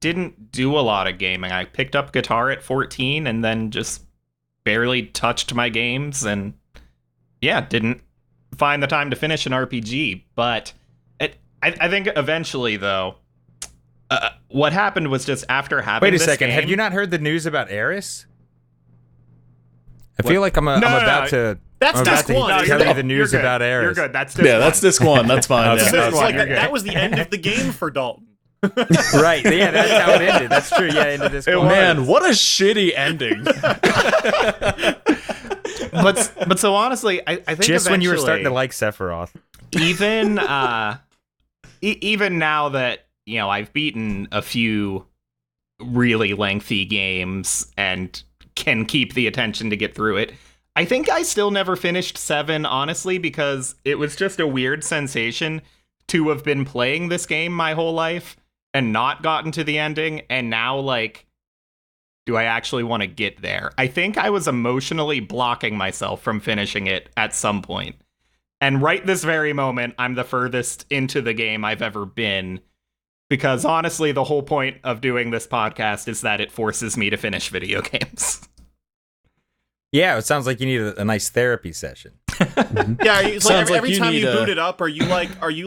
didn't do a lot of gaming. I picked up guitar at 14 and then just barely touched my games, and didn't find the time to finish an RPG. But I think eventually, though, what happened was just after having wait a this second. Have game- you not heard the news about Eris? I What? feel like I'm about to. That's I'm about disc to one. tell You're you good. the news You're good. about Eris. You're good. That's disc Yeah, one. that's disc 1. That's fine. Okay. yeah. So it's like You're good. that was the end of the game for Dalton. Right. Yeah, that's how it ended. That's true. Yeah, into this. It one. Man, what a shitty ending. but so honestly, I think Just when you were starting to eventually, like Sephiroth. even even now that I've beaten a few really lengthy games and can keep the attention to get through it, I think I still never finished 7, honestly, because it was just a weird sensation to have been playing this game my whole life and not gotten to the ending, and now, like, do I actually want to get there? I think I was emotionally blocking myself from finishing it at some point. And right this very moment, I'm the furthest into the game I've ever been. Because honestly, the whole point of doing this podcast is that it forces me to finish video games. Yeah, it sounds like you need a nice therapy session. Yeah, it's like Sounds every, like every you time need you a- boot it up, are you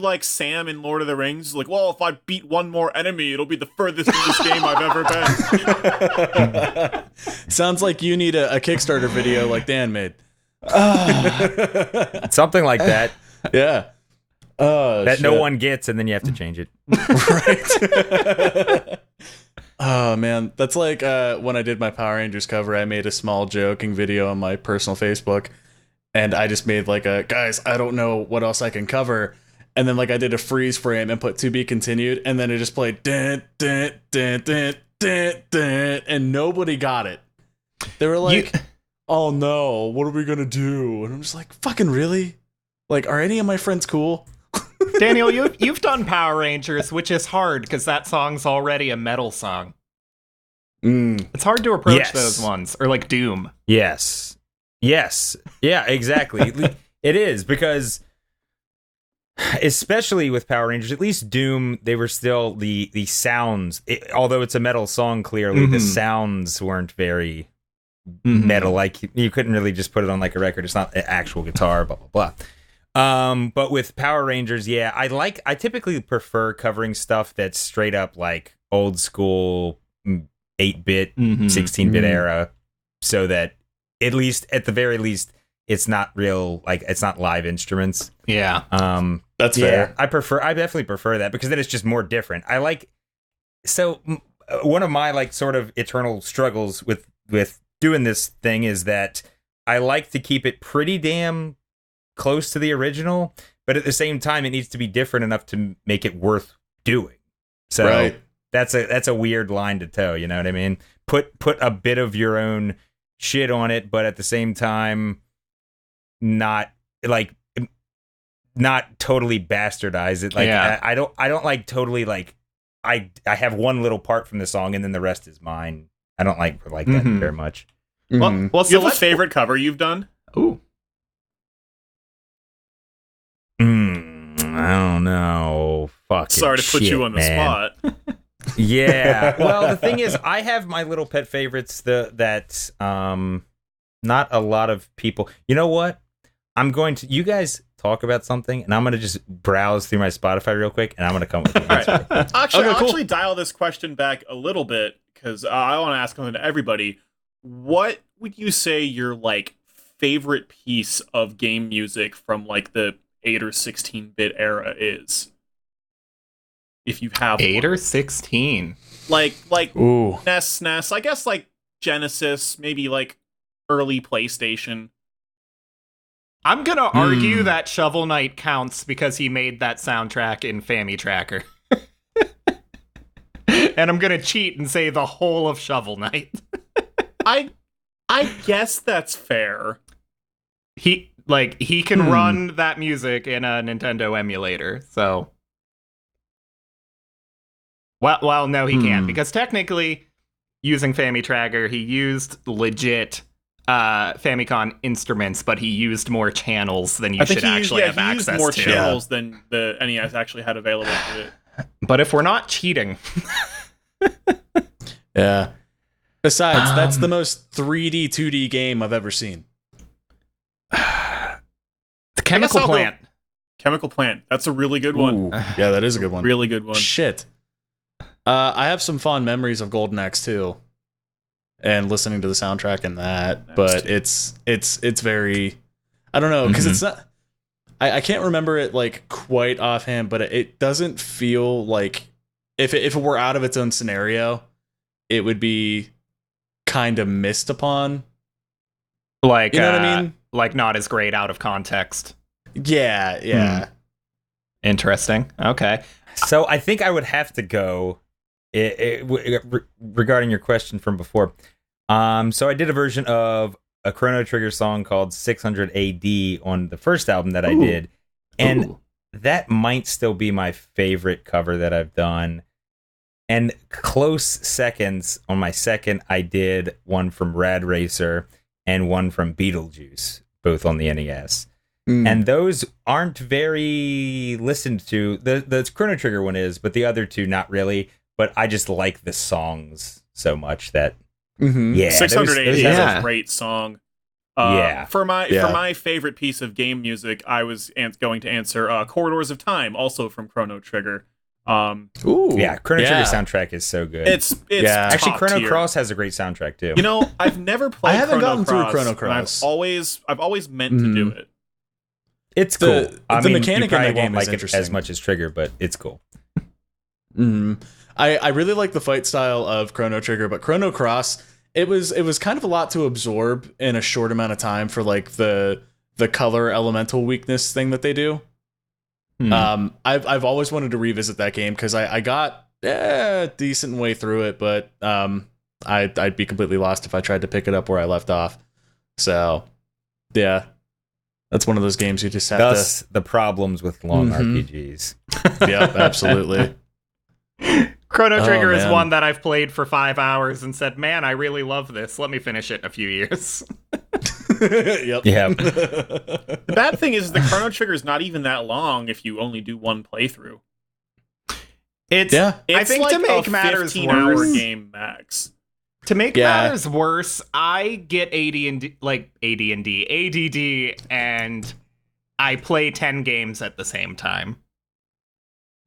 like Sam in Lord of the Rings? Like, well, if I beat one more enemy, it'll be the furthest in this game I've ever been. Sounds like you need a Kickstarter video like Dan made. Something like that. Yeah. Oh, That no shit. one gets, and then you have to change it. Right. Oh man, that's like when I did my Power Rangers cover. I made a small joking video on my personal Facebook, and I just made like a guys. I don't know what else I can cover, and then like I did a freeze frame and put to be continued, and then it just played dun, dun, dun, dun, dun, dun, and nobody got it. They were like, "Oh no, what are we gonna do?" And I'm just like, "Fucking really? Like, are any of my friends cool?" Daniel, you've done Power Rangers, which is hard because that song's already a metal song. It's hard to approach Yes. those ones, or like Doom. Yes. Yes. Yeah, exactly. It is because especially with Power Rangers, at least Doom, they were still the sounds. Although it's a metal song, clearly the Mhm. sounds weren't very Mhm. metal. Like you couldn't really just put it on like a record. It's not an actual guitar. Blah blah blah. But with Power Rangers, yeah, I typically prefer covering stuff that's straight up like old school 8-bit, 16-bit era, so that at the very least, it's not real, like it's not live instruments. Yeah. That's fair. I definitely prefer that because then it's just more different. One of my like sort of eternal struggles with doing this thing is that I like to keep it pretty damn close to the original, but at the same time it needs to be different enough to make it worth doing. So Right. that's a weird line to toe, you know what I mean? Put a bit of your own shit on it, but at the same time not totally bastardize it. Like Yeah. I don't like totally like I have one little part from the song and then the rest is mine. I don't like that very much. Mhm. Well, You so have a let's favorite cover you've done? Ooh. I don't know. Fucking Sorry to put shit, you on the man. spot. Yeah. Well, the thing is, I have my little pet favorites that not a lot of people. You know what? You guys talk about something, and I'm going to just browse through my Spotify real quick, and I'm going to come with an All answer. right. Actually, Okay, I'll cool. actually dial this question back a little bit because I want to ask something to everybody. What would you say your like favorite piece of game music from like the 8 or 16-bit era is? If you have 8 one. or 16. like Ooh. NES, SNES, I guess like Genesis, maybe like early PlayStation. I'm going to argue that Shovel Knight counts because he made that soundtrack in Family Tracker. And I'm going to cheat and say the whole of Shovel Knight. I guess that's fair. He can run that music in a Nintendo emulator. So well, no, he can't because technically, using Family Tracker, he used legit Famicom instruments, but he used more channels than you should actually have he access used more to. channels than the NES actually had available to it. But if we're not cheating, Yeah. Besides, that's the most 3D 2D game I've ever seen. the Chemical I'll go- Plant. Chemical Plant. That's a really good one. Ooh. Yeah, that is a good one. Really good one. Shit. I have some fond memories of Golden Axe 2 and listening to the soundtrack and that, but it's very, I don't know, because it's not, I can't remember it like quite offhand, but it doesn't feel like if it were out of its own scenario, it would be kind of missed upon. Like, You know what I mean? Like not as great out of context. Yeah. Interesting. Okay. So I think I would have to go regarding your question from before. So I did a version of a Chrono Trigger song called 600 AD on the first album that I did. And that might still be my favorite cover that I've done. And close seconds on my second, I did one from Rad Racer and one from Beetlejuice, both on the NES. And those aren't very listened to. The Chrono Trigger one is, but the other two not really. But I just like the songs so much that yeah, 680 those is have- a great song. Yeah. For my favorite piece of game music, I was going to answer Corridors of Time, also from Chrono Trigger. Ooh. Yeah, Chrono Trigger soundtrack is so good. It's Yeah. Actually, top Chrono tier. Cross has a great soundtrack too. You know, I've never played. I haven't Chrono gotten through Cross, Chrono and Cross. I've always meant to do it. It's The- cool. I the mean, mechanic you in probably that game won't is like it interesting. as much as Trigger, but it's cool. I really like the fight style of Chrono Trigger, but Chrono Cross, it was kind of a lot to absorb in a short amount of time for like the color elemental weakness thing that they do. I've always wanted to revisit that game because I got a decent way through it, but I'd be completely lost if I tried to pick it up where I left off. So yeah, that's one of those games you just have Thus, the problems with long Mhm. RPGs. to. Yep, absolutely. Chrono Trigger is man. one that I've played for 5 hours and said, man, I really love this. Let me finish it in a few years. Yep. Yeah. The bad thing is the Chrono Trigger is not even that long if you only do one playthrough. It's, Yeah. I It's think like to make a matters 15-hour worse, game max. to make Yeah. matters worse, I get AD&D, and I play 10 games at the same time.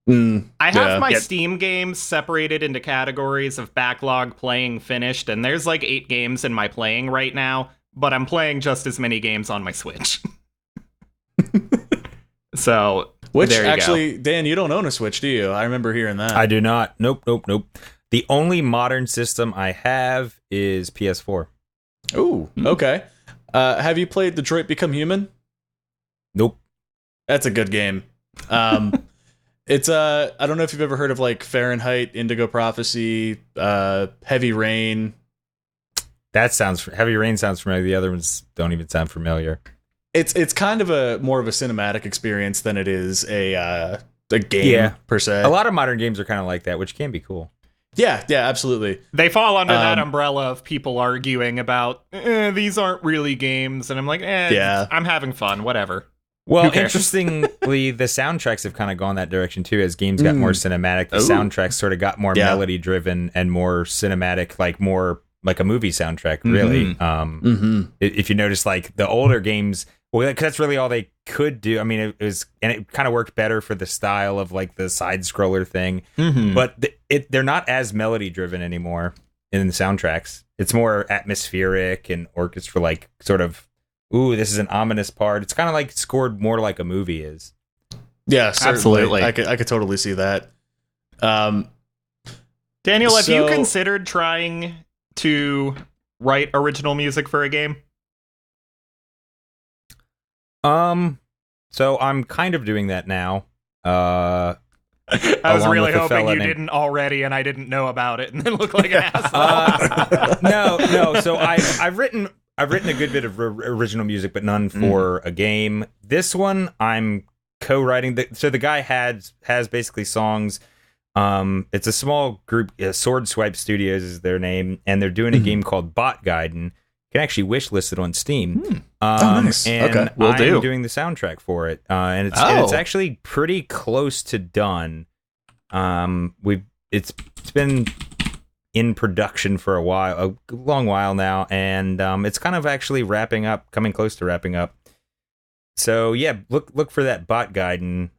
Mm, I have my Yeah. Steam games separated into categories of backlog, playing, finished, and there's like 8 games in my playing right now, but I'm playing just as many games on my Switch. So, Which there you actually, Dan, you don't own a Switch, do you? I remember hearing that. I do not. Nope. The only modern system I have is PS4. Ooh, okay. Have you played Detroit Become Human? Nope. That's a good game. It's I don't know if you've ever heard of like Fahrenheit, Indigo Prophecy, Heavy Rain. That sounds Heavy Rain sounds familiar. The other ones don't even sound familiar. It's kind of a more of a cinematic experience than it is a game Yeah. per se. A lot of modern games are kind of like that, which can be cool. Yeah, absolutely. They fall under that Um, umbrella of people arguing about these aren't really games, and I'm like, Yeah. I'm having fun, whatever. Well, Who cares? interestingly, the soundtracks have kind of gone that direction too. As games got more cinematic, the Ooh. soundtracks sort of got more Yeah. melody driven and more cinematic, like more like a movie soundtrack. Really, Mm-hmm. if you notice, like the older games, well, because that's really all they could do. I mean, it was, and it kind of worked better for the style of like the side scroller thing. Mm-hmm. But they're not as melody driven anymore in the soundtracks. It's more atmospheric and orchestra, like sort of. Ooh, this is an ominous part. It's kind of like scored more like a movie is. Yeah, certainly. Absolutely. I could totally see that. Daniel, have you So- considered trying to write original music for a game? So I'm kind of doing that now. I was Along really with a hoping fella you named- didn't already, and I didn't know about it, and then look like an asshole. No. So I've written a good bit of original music, but none for a game. This one I'm co-writing. So the guy has basically songs. It's a small group. Sword Swipe Studios is their name, and they're doing a game called Bot Gaiden. You can actually wishlist it on Steam. Nice. And Okay. Will I'm do. doing the soundtrack for it, and it's Oh. actually pretty close to done. It's been in production for a long while now, and it's kind of actually wrapping up, coming close to wrapping up. So yeah, look for that Bot Gaiden.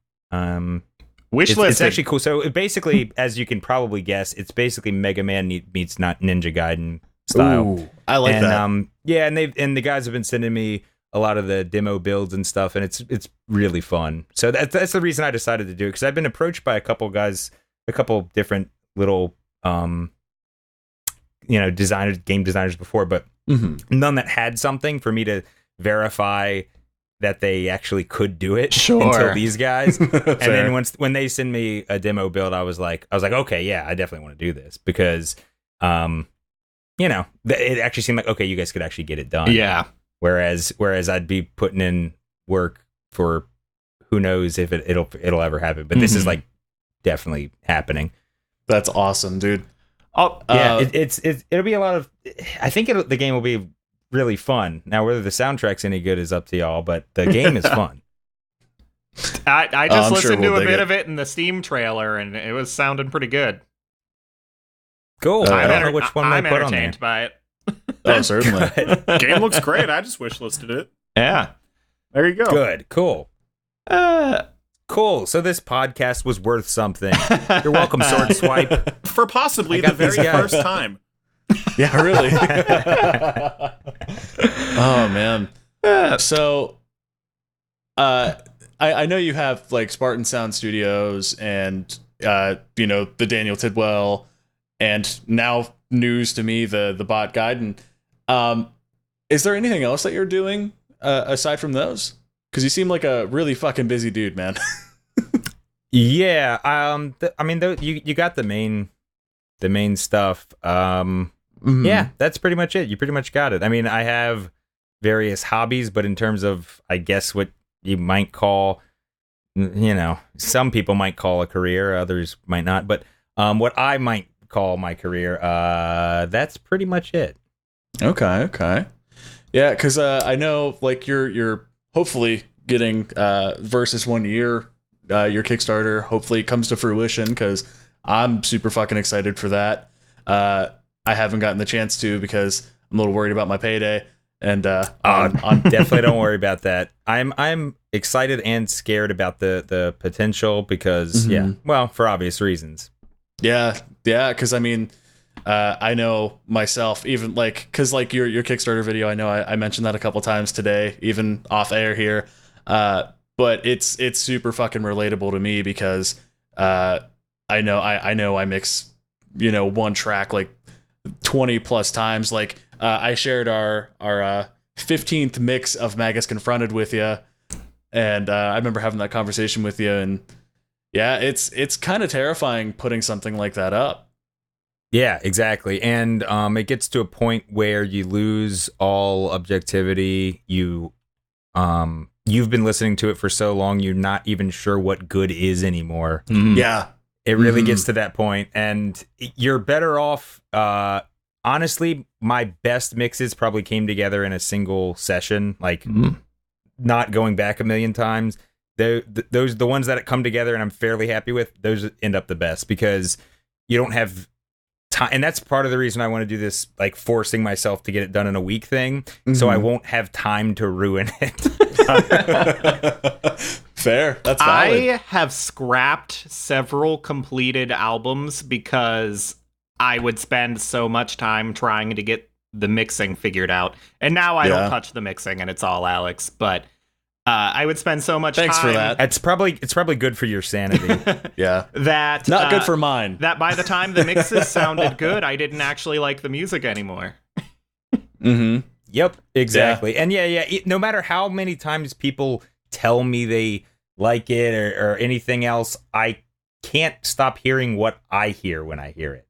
Wish It's list. actually cool. So it basically, as you can probably guess, it's basically Mega Man meets not Ninja Gaiden style. Ooh, I like and, that. Yeah, and the guys have been sending me a lot of the demo builds and stuff, and it's really fun. So that's the reason I decided to do it, because I've been approached by a couple different little game designers before, but none that had something for me to verify that they actually could do it. Sure. Until these guys. And Fair. then when they send me a demo build, I was like, okay, yeah, I definitely want to do this, because it actually seemed like, okay, you guys could actually get it done. Yeah. Whereas I'd be putting in work for who knows if it'll ever happen. But this is like definitely happening. That's awesome, dude. Oh, Yeah, it'll be a lot of. I think the game will be really fun. Now, whether the soundtrack's any good is up to y'all, but the game is fun. I just I'm sure listened we'll to a dig bit it. of it in the Steam trailer, and it was sounding pretty good. Cool. I don't know which one I'm they put on there. entertained by it. Oh, certainly. Game looks great. I just wishlisted it. Yeah. There you go. Good. Cool. Uh, Cool. So this podcast was worth something. You're welcome, Sword Swipe. For possibly I the got very these guys. first time. Yeah, really. Oh man. So, I know you have like Spartan Sound Studios and the Daniel Tidwell, and now news to me the Bot Gaiden. Is there anything else that you're doing aside from those? Because you seem like a really fucking busy dude, man. Yeah. You got the main stuff. Yeah, that's pretty much it. You pretty much got it. I mean, I have various hobbies, but in terms of, I guess, what you might call, some people might call a career, others might not. But what I might call my career, that's pretty much it. Okay. Yeah, because I know like you're hopefully getting Versus 1 year, your Kickstarter hopefully comes to fruition, because I'm super fucking excited for that. I haven't gotten the chance to, because I'm a little worried about my payday. And definitely don't worry about that. I'm excited and scared about the potential because for obvious reasons. Yeah, because I mean, I know myself, even like, because like your Kickstarter video, I know I mentioned that a couple times today, even off air here. But it's super fucking relatable to me because I know I mix, one track like 20 plus times. Like I shared our 15th mix of Magus Confronted with you, and I remember having that conversation with you, and yeah, it's kind of terrifying putting something like that up. Yeah, exactly. And it gets to a point where you lose all objectivity. You've been listening to it for so long, you're not even sure what good is anymore. Yeah. It really gets to that point, and you're better off. Honestly, my best mixes probably came together in a single session, like not going back a million times. The ones that come together and I'm fairly happy with, those end up the best because you don't have time. And that's part of the reason I want to do this, like forcing myself to get it done in a week thing, so I won't have time to ruin it. Fair. That's valid. I have scrapped several completed albums because I would spend so much time trying to get the mixing figured out. And now I don't touch the mixing and it's all Alex. But I would spend so much Thanks time. for that. It's probably good for your sanity. Yeah. That not good for mine. That by the time the mixes sounded good, I didn't actually like the music anymore. Yep, exactly. Yeah. And no matter how many times people tell me they like it or anything else, I can't stop hearing what I hear when I hear it.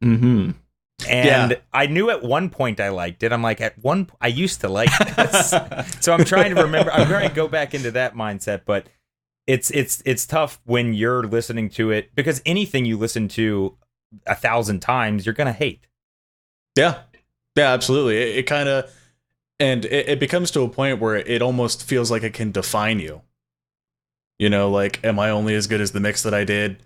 And I knew at one point I liked it. I'm like, I used to like this. So I'm trying to remember. I'm trying to go back into that mindset, but it's tough when you're listening to it because anything you listen to 1,000 times, you're gonna hate. Yeah, absolutely. It kind of, and it becomes to a point where it almost feels like it can define you. Like, am I only as good as the mix that I did?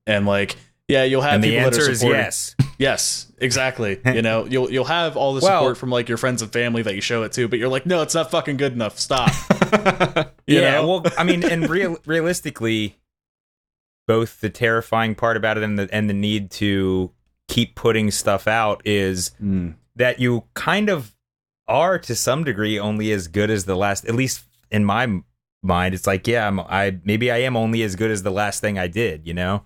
And like, yeah, you'll have and people the answer that are supporting. is yes. Yes, exactly. You'll have all the support from like your friends and family that you show it to, but you're like, no, it's not fucking good enough. Stop. Well, I mean, and realistically, both the terrifying part about it and the need to keep putting stuff out is that you kind of are to some degree only as good as the last. At least in my mind, it's like, maybe I am only as good as the last thing I did. Yeah,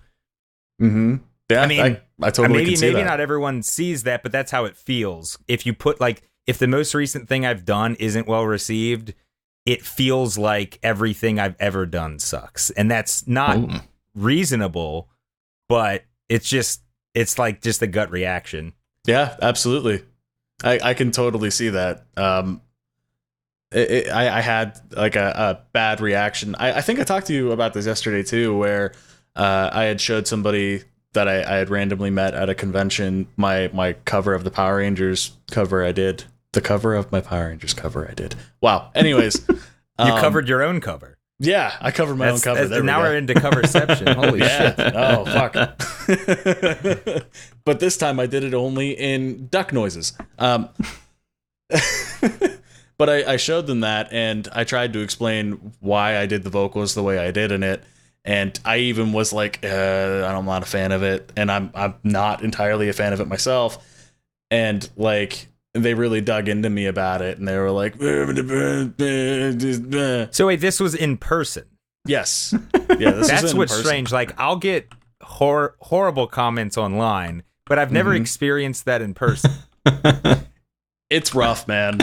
I mean, I totally can see maybe that. not everyone sees that, but that's how it feels. If you put if the most recent thing I've done isn't well received, it feels like everything I've ever done sucks, and that's not reasonable. But it's like just a gut reaction. Yeah, absolutely. I can totally see that. I had like a bad reaction. I think I talked to you about this yesterday too, where I had showed somebody that I had randomly met at a convention my cover of the Power Rangers cover I did. The cover of my Power Rangers cover I did. Wow. Anyways. You covered your own cover. Yeah, I covered my own cover. Now we're into coverception. Holy shit. Oh, fuck. But this time I did it only in duck noises. But I showed them that, and I tried to explain why I did the vocals the way I did in it. And I even was like, I'm not a fan of it, and I'm not entirely a fan of it myself. And like, they really dug into me about it, and they were like, so wait, this was in person? Yes. Yeah, that's what's strange. Like, I'll get horrible comments online, but I've never experienced that in person. It's rough, man.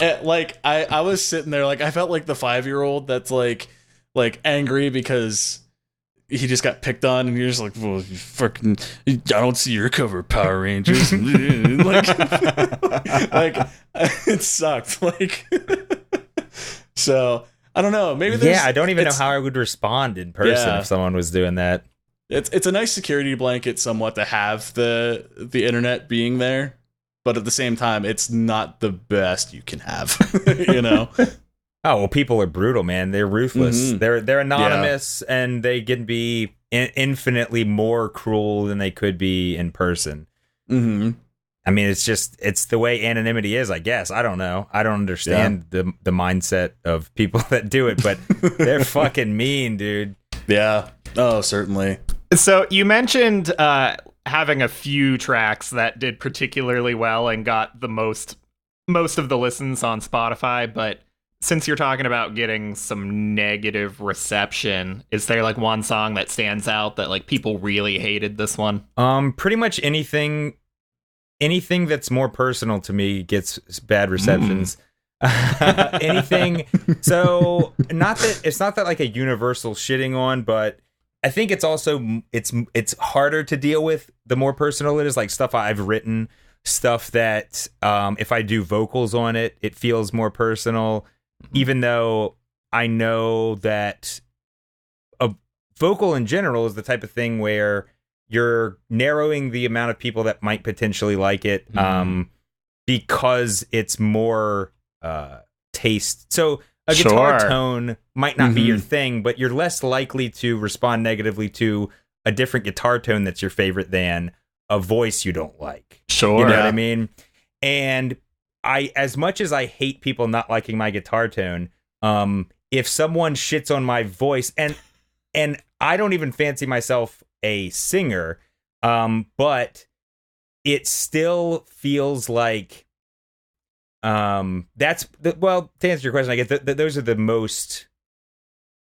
I was sitting there, like, I felt like the 5-year-old that's like angry because he just got picked on, and you're just like, well, you fucking, I don't see your cover of Power Rangers. like it sucked. Like, so I don't know. Maybe there's, I don't even know how I would respond in person if someone was doing that. It's a nice security blanket, somewhat, to have the internet being there, but at the same time, it's not the best you can have. Oh, well, people are brutal, man. They're ruthless. They're anonymous, and they can be infinitely more cruel than they could be in person. I mean, it's the way anonymity is, I guess. I don't know. I don't understand the mindset of people that do it, but they're fucking mean, dude. Yeah. Oh, certainly. So you mentioned having a few tracks that did particularly well and got the most of the listens on Spotify, but since you're talking about getting some negative reception, is there like one song that stands out that like people really hated this one? Pretty much anything that's more personal to me gets bad receptions. Anything. So it's not that like a universal shitting on, but I think it's also it's harder to deal with the more personal it is, like stuff I've written, stuff that if I do vocals on it, it feels more personal, even though I know that a vocal in general is the type of thing where you're narrowing the amount of people that might potentially like it because it's more taste. So a guitar tone might not be your thing, but you're less likely to respond negatively to a different guitar tone that's your favorite than a voice you don't like. Sure. You know what I mean? And as much as I hate people not liking my guitar tone, if someone shits on my voice, and I don't even fancy myself a singer, but it still feels like to answer your question, I guess those are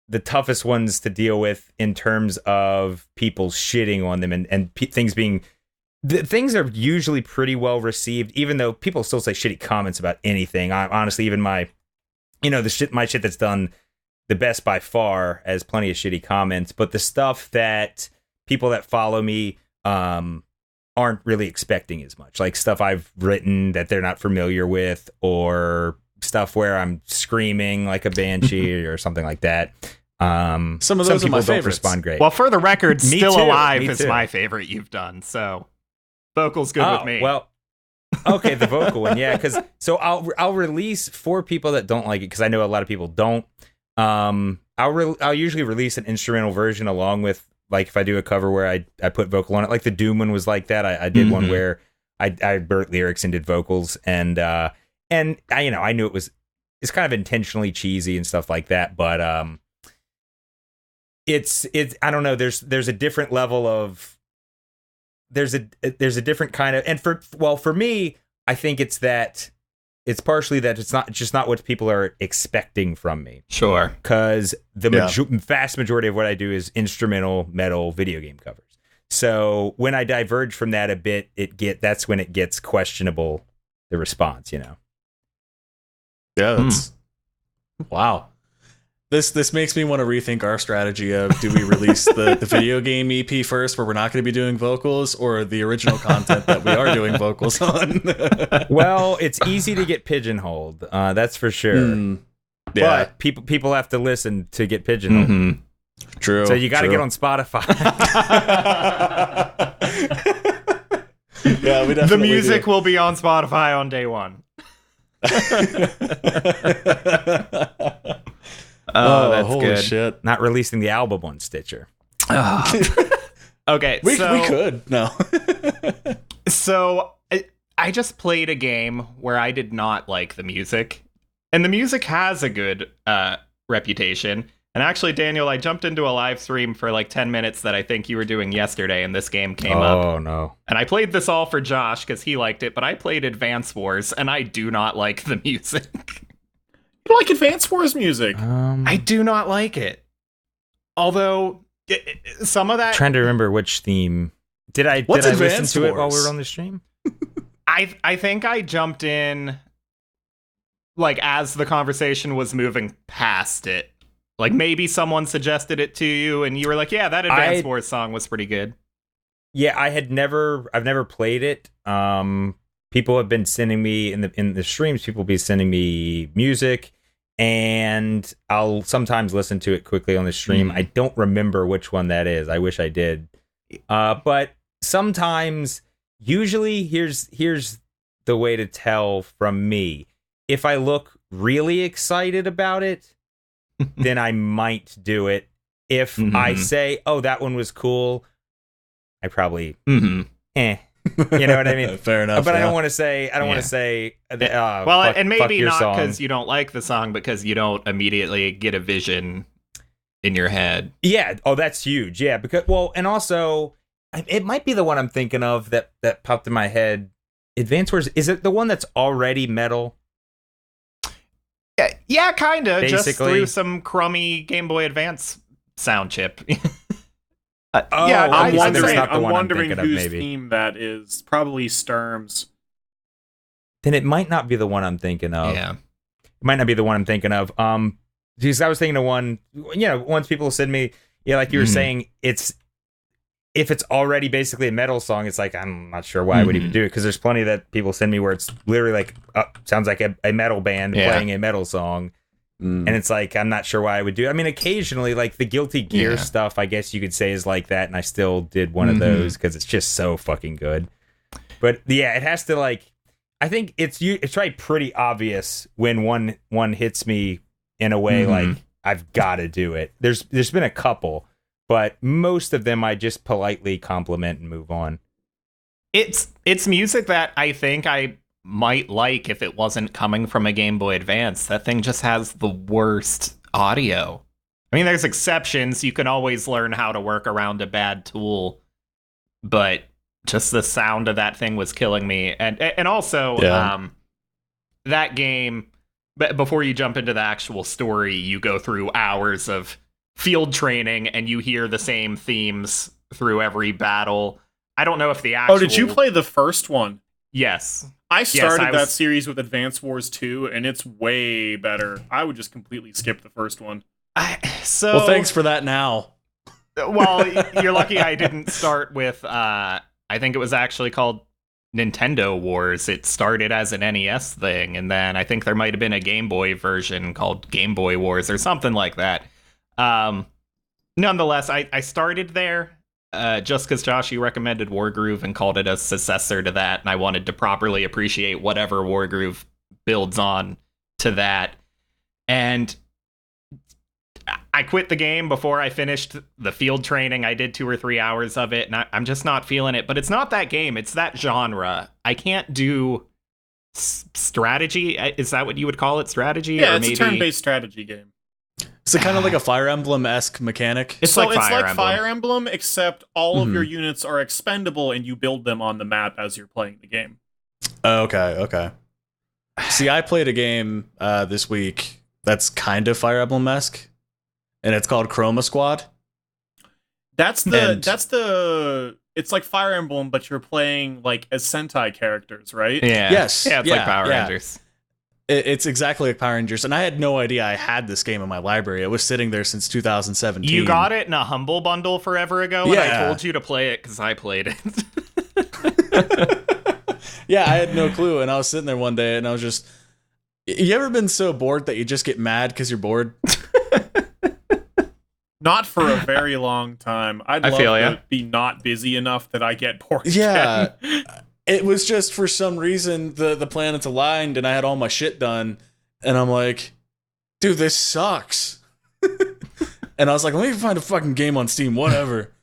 the toughest ones to deal with in terms of people shitting on them and things being. Things are usually pretty well received, even though people still say shitty comments about anything. I honestly, even my shit that's done the best by far has plenty of shitty comments, but the stuff that people that follow me aren't really expecting as much, like stuff I've written that they're not familiar with, or stuff where I'm screaming like a banshee or something like that. Some of those people are my don't favorites. Respond great. Well, for the record, Me Still too, Alive me is too. my favorite you've done, so vocal's good with me. Well, okay, the vocal one, yeah, because I'll release for people that don't like it, because I know a lot of people don't. I'll usually release an instrumental version along with, like, if I do a cover where I put vocal on it, like the Doom one was like that. I did one where I wrote lyrics and did vocals, and I knew it's kind of intentionally cheesy and stuff like that, but it's I don't know. There's a different level of there's a different kind of, and for me, I think it's partially that it's just not what people are expecting from me. Sure. Because the vast majority of what I do is instrumental metal video game covers. So when I diverge from that a bit, that's when it gets questionable, the response, you know. Yeah, that's wow. This makes me want to rethink our strategy of, do we release the video game EP first, where we're not going to be doing vocals, or the original content that we are doing vocals on? Well, it's easy to get pigeonholed, that's for sure. Yeah. But people have to listen to get pigeonholed. True. So you got to get on Spotify. Yeah, we definitely The music do. will be on Spotify on day one. Oh, that's holy good. shit. Not releasing the album on Stitcher. Okay, We so could. No. So I just played a game where I did not like the music, and the music has a good reputation. And actually, Daniel, I jumped into a live stream for like 10 minutes that I think you were doing yesterday, and this game came up. Oh, no. And I played this all for Josh because he liked it, but I played Advance Wars, and I do not like the music. You like Advance Wars music? I do not like it. Although some of that, Trying to remember which theme. Did I What's listen Advance to it while we Wars? were on the stream? I think I jumped in like as the conversation was moving past it. Like maybe someone suggested it to you, and you were like, "Yeah, that Advance Wars song was pretty good." Yeah, I've never played it. People have been sending me in the streams. People be sending me music, and I'll sometimes listen to it quickly on the stream. I don't remember which one that is. I wish I did. But sometimes, usually, here's the way to tell from me. If I look really excited about it, then I might do it. If I say, "Oh, that one was cool," I probably You know what I mean? Fair enough. But I yeah. don't want to say. I don't want to say. Well, fuck, and fuck maybe your not song. because you don't like the song, because you don't immediately get a vision in your head. Yeah. Oh, that's huge. Yeah. Because and also it might be the one I'm thinking of that popped in my head. Advance Wars. Is it the one that's already metal? Yeah, kind of. Just Basically. through some crummy Game Boy Advance sound chip. Oh, yeah, I'm obviously wondering, that's not the I'm one I'm wondering thinking of, whose maybe. theme that is. Probably Sturm's. Then it might not be the one I'm thinking of. Yeah. It might not be the one I'm thinking of. Because I was thinking of one. Once people send me, like you were saying, if it's already basically a metal song, it's like I'm not sure why I would even do it, because there's plenty that people send me where it's literally like sounds like a metal band playing a metal song, and it's like I'm not sure why I would do it. I mean, occasionally like the Guilty Gear stuff, I guess you could say is like that, and I still did one of those because it's just so fucking good. But yeah, it has to like. I think it's probably pretty obvious when one hits me in a way like I've got to do it. There's been a couple. But most of them I just politely compliment and move on. It's music that I think I might like if it wasn't coming from a Game Boy Advance. That thing just has the worst audio. I mean, there's exceptions. You can always learn how to work around a bad tool. But just the sound of that thing was killing me. And also, that game, before you jump into the actual story, you go through hours of field training and you hear the same themes through every battle. I don't know if the actual... Oh, did you play the first one? Yes. I started that series with Advance Wars 2, and it's way better. I would just completely skip the first one. Well, thanks for that now. Well, you're lucky I didn't start with, I think it was actually called Nintendo Wars. It started as an NES thing, and then I think there might have been a Game Boy version called Game Boy Wars or something like that. Nonetheless, I started there just because Josh, you recommended Wargroove and called it a successor to that, and I wanted to properly appreciate whatever Wargroove builds on to that. And I quit the game before I finished the field training. I did 2 or 3 hours of it, and I'm just not feeling it. But it's not that game. It's that genre. I can't do strategy. Is that what you would call it? Strategy? Yeah, or it's maybe... a turn-based strategy game. Is it kind of like a Fire Emblem-esque mechanic? It's like Fire Emblem, except all of your units are expendable and you build them on the map as you're playing the game. Okay. See, I played a game this week that's kind of Fire Emblem-esque, and it's called Chroma Squad. It's like Fire Emblem, but you're playing like as Sentai characters, right? Yeah. Yes. Yeah, it's like Power Rangers. It's exactly like Power Rangers, and I had no idea I had this game in my library. It was sitting there since 2017. You got it in a Humble Bundle forever ago, and I told you to play it because I played it. Yeah, I had no clue, and I was sitting there one day, and I was just... You ever been so bored that you just get mad because you're bored? Not for a very long time. I'd love to be not busy enough that I get bored. Yeah. It was just for some reason the planets aligned and I had all my shit done, and I'm like, dude, this sucks. And I was like, let me find a fucking game on Steam, whatever.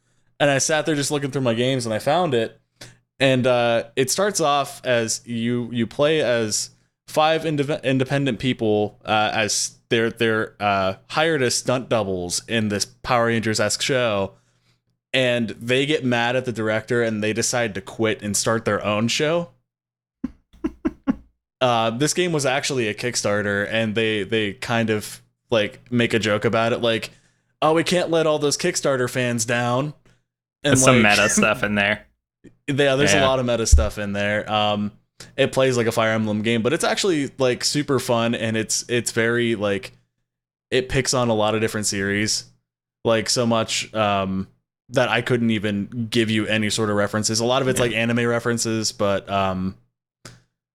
And I sat there just looking through my games, and I found it. And it starts off as you play as 5 independent people as they're hired as stunt doubles in this Power Rangers-esque show. And they get mad at the director and they decide to quit and start their own show. This game was actually a Kickstarter, and they kind of like make a joke about it, like, oh, we can't let all those Kickstarter fans down. And there's some meta stuff in there. Yeah, there's a lot of meta stuff in there. It plays like a Fire Emblem game, but it's actually like super fun, and it's very like it picks on a lot of different series, like so much that I couldn't even give you any sort of references. A lot of it's like anime references, but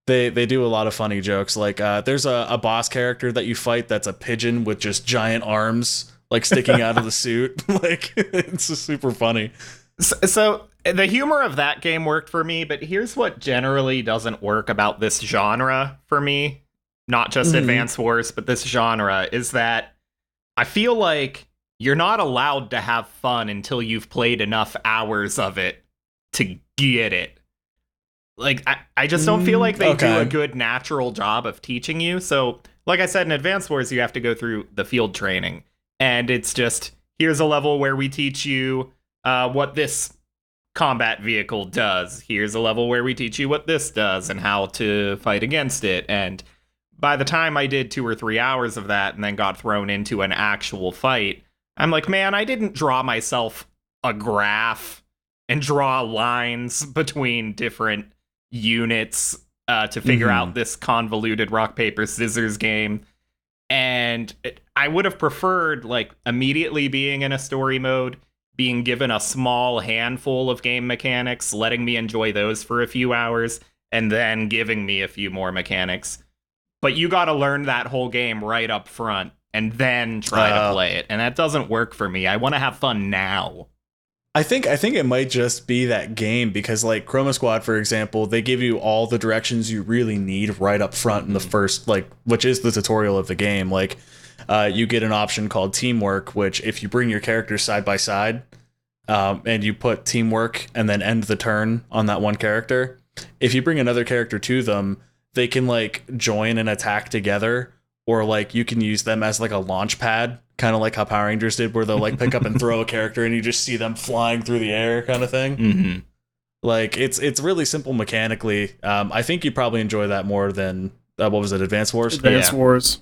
they do a lot of funny jokes. Like there's a boss character that you fight that's a pigeon with just giant arms like sticking out of the suit. Like it's just super funny. So the humor of that game worked for me, but here's what generally doesn't work about this genre for me, not just Advance Wars, but this genre, is that I feel like you're not allowed to have fun until you've played enough hours of it to get it. Like, I just don't feel like they do okay. a good natural job of teaching you. So, like I said, in Advance Wars, you have to go through the field training. And it's just, here's a level where we teach you what this combat vehicle does. Here's a level where we teach you what this does and how to fight against it. And by the time I did 2 or 3 hours of that and then got thrown into an actual fight, I'm like, man, I didn't draw myself a graph and draw lines between different units to figure out this convoluted rock, paper, scissors game. And I would have preferred, like, immediately being in a story mode, being given a small handful of game mechanics, letting me enjoy those for a few hours, and then giving me a few more mechanics. But you got to learn that whole game right up front and then try to play it. And that doesn't work for me. I want to have fun now. I think it might just be that game because, like, Chroma Squad, for example, they give you all the directions you really need right up front in the first, like, which is the tutorial of the game. Like, you get an option called teamwork, which if you bring your characters side by side and you put teamwork and then end the turn on that one character, if you bring another character to them, they can, like, join and attack together, or, like, you can use them as, like, a launch pad, kind of like how Power Rangers did, where they'll, like, pick up and throw a character and you just see them flying through the air kind of thing. Mm-hmm. Like, it's really simple mechanically. I think you probably enjoy that more than, what was it, Advance Wars? Advance Wars.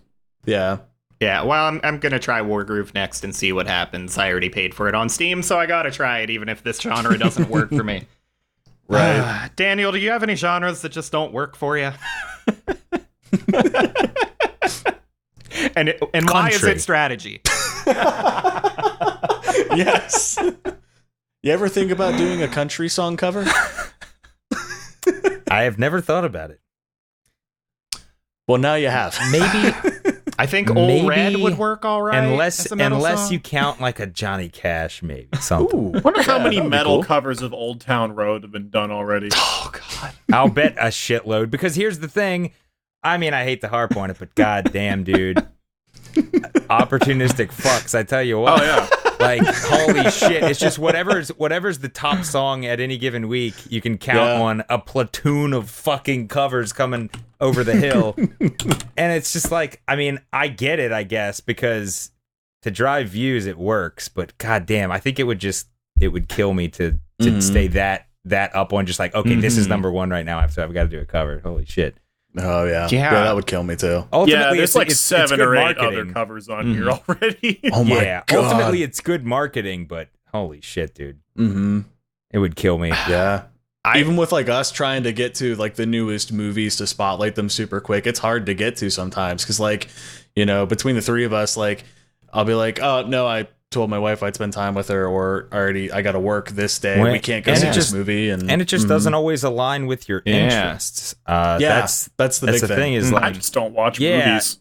Yeah. Yeah, well, I'm going to try Wargroove next and see what happens. I already paid for it on Steam, so I got to try it, even if this genre doesn't work for me. Right. Daniel, do you have any genres that just don't work for you? And why is it strategy? Yes. You ever think about doing a country song cover? I have never thought about it. Well, now you have. Maybe I think Old Red would work all right. unless you count like a Johnny Cash, maybe something. I wonder how many that'd be metal cool. covers of Old Town Road have been done already. Oh, God. I'll bet a shitload, because here's the thing. I mean, I hate to harp on it, but goddamn, dude, opportunistic fucks. I tell you what. Oh yeah. Like, holy shit. It's just whatever's the top song at any given week, you can count on a platoon of fucking covers coming over the hill. And it's just like, I mean, I get it, I guess, because to drive views, it works. But goddamn, I think it would kill me to stay that up on just like, okay, this is number one right now, so I've got to do a cover. Holy shit. Oh, yeah. Yeah, that would kill me, too. Ultimately, there's like 7 or 8 marketing. other covers on here already. Oh, my God. Ultimately, it's good marketing, but holy shit, dude. Mm-hmm. It would kill me. Yeah. Even with, like, us trying to get to, like, the newest movies to spotlight them super quick, it's hard to get to sometimes. Because, like, you know, between the three of us, like, I'll be like, oh, no, I told my wife I'd spend time with her, or I got to work this day. We can't go see this movie. And it just doesn't always align with your interests. That's the big thing is, I like, just don't watch movies.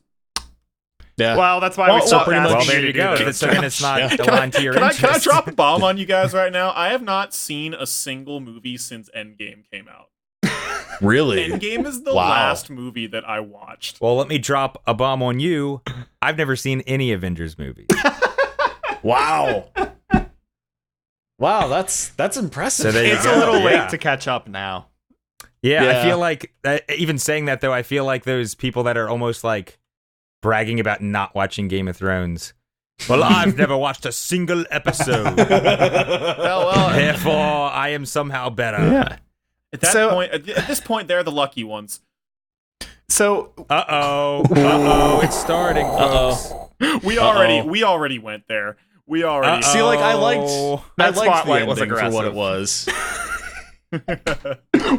Yeah. Well, that's why we stopped pretty much- asking well, there you you to go. do That's this. saying it's not Yeah. aligned to your Can I interests. drop a bomb on you guys right now? I have not seen a single movie since Endgame came out. Really? Endgame is the Wow. last movie that I watched. Well, let me drop a bomb on you. I've never seen any Avengers movie. Wow. Wow, that's impressive. So there you It's go. a little Yeah. late to catch up now. Yeah, Yeah. I feel like, even saying that, though, I feel like those people that are almost like bragging about not watching Game of Thrones. Well, I've never watched a single episode. Well, Therefore, I am somehow better. Yeah. at this point, they're the lucky ones. So Uh-oh, it's starting, folks. We already went there. We already. See, like, I liked That the spotlight was ending for what aggressive. it was.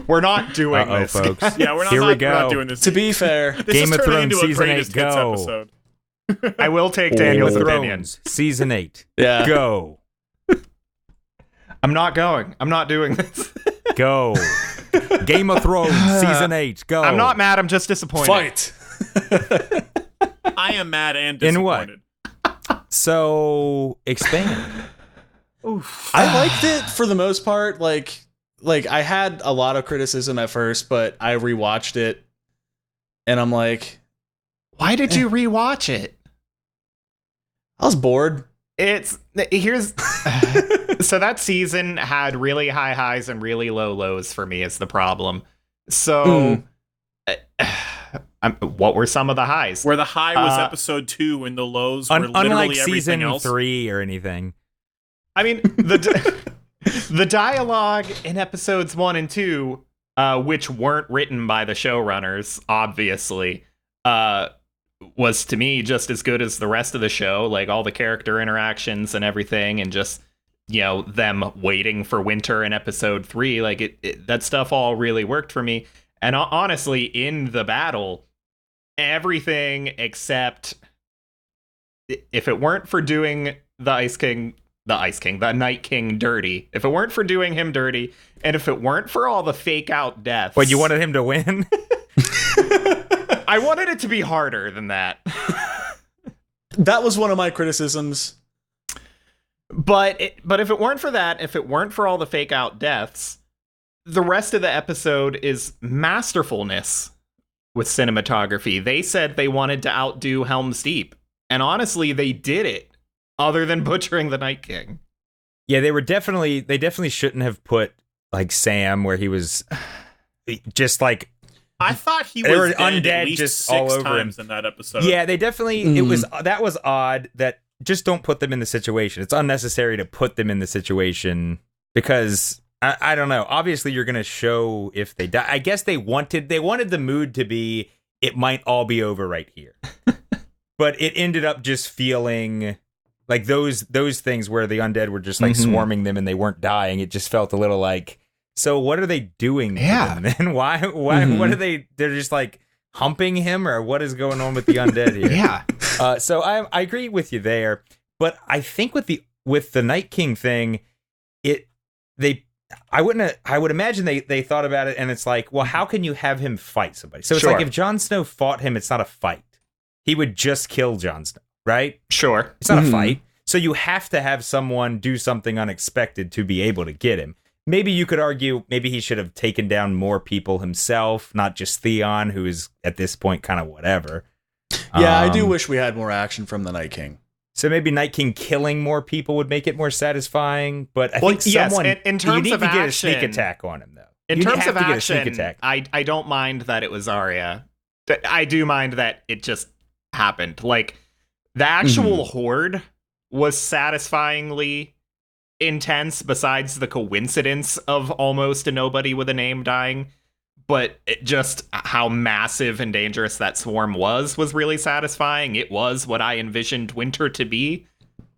we're not doing Uh-oh, this. folks. Yeah, we're not, Here we we're go. not doing this. To be fair, This Game is of turning Thrones into a Season greatest 8, hits go. episode. I will take Game Daniel's of opinion. Thrones, Season 8. yeah. Go. I'm not going. I'm not doing this. Go. Game of Thrones, Season 8. Go. I'm not mad. I'm just disappointed. Fight. I am mad and In what? disappointed. So, expand. I liked it for the most part. Like I had a lot of criticism at first, but I rewatched it, and I'm like, Why did you rewatch it? I was bored. Here's so that season had really high highs and really low lows for me is the problem. So, what were some of the highs? Where the high was episode 2 and the lows were literally unlike everything season else. 3 or anything. I mean, the dialogue in episodes 1 and 2, which weren't written by the showrunners, obviously, was to me just as good as the rest of the show. Like all the character interactions and everything, and just, you know, them waiting for winter in episode 3. Like that stuff all really worked for me. And honestly, in the battle, everything except if it weren't for doing the Night King dirty, if it weren't for doing him dirty, and if it weren't for all the fake out deaths. But you wanted him to win? I wanted it to be harder than that. That was one of my criticisms. But if it weren't for that, if it weren't for all the fake out deaths, the rest of the episode is masterfulness with cinematography. They said they wanted to outdo Helm's Deep, and honestly, they did it. Other than butchering the Night King. Yeah, they definitely shouldn't have put like Sam where he was just like. I thought he They were was dead undead at least just 6 all over times him. in that episode. Yeah, they definitely. It was that was odd. That just don't put them in the situation. It's unnecessary to put them in the situation because I don't know. Obviously, you're gonna show if they die. I guess they wanted the mood to be it might all be over right here, but it ended up just feeling like those things where the undead were just like swarming them and they weren't dying. It just felt a little like. So what are they doing? Yeah. Then why? What are they? They're just like humping him, or what is going on with the undead here? Yeah. So I agree with you there, but I think with the Night King thing, I would imagine they thought about it, and it's like, well, how can you have him fight somebody? So it's Sure. like if Jon Snow fought him, it's not a fight. He would just kill Jon Snow, right? Sure. It's not a fight. So you have to have someone do something unexpected to be able to get him. Maybe you could argue maybe he should have taken down more people himself, not just Theon, who is at this point kind of whatever. Yeah, I do wish we had more action from the Night King. So maybe Night King killing more people would make it more satisfying. But I think yes, someone in terms you need of to get a action- sneak attack on him, though. In You terms have of to get a sneak action, attack. I don't mind that it was Arya. I do mind that it just happened. Like, the actual horde was satisfyingly intense, besides the coincidence of almost a nobody with a name dying. But just how massive and dangerous that swarm was really satisfying. It was what I envisioned winter to be.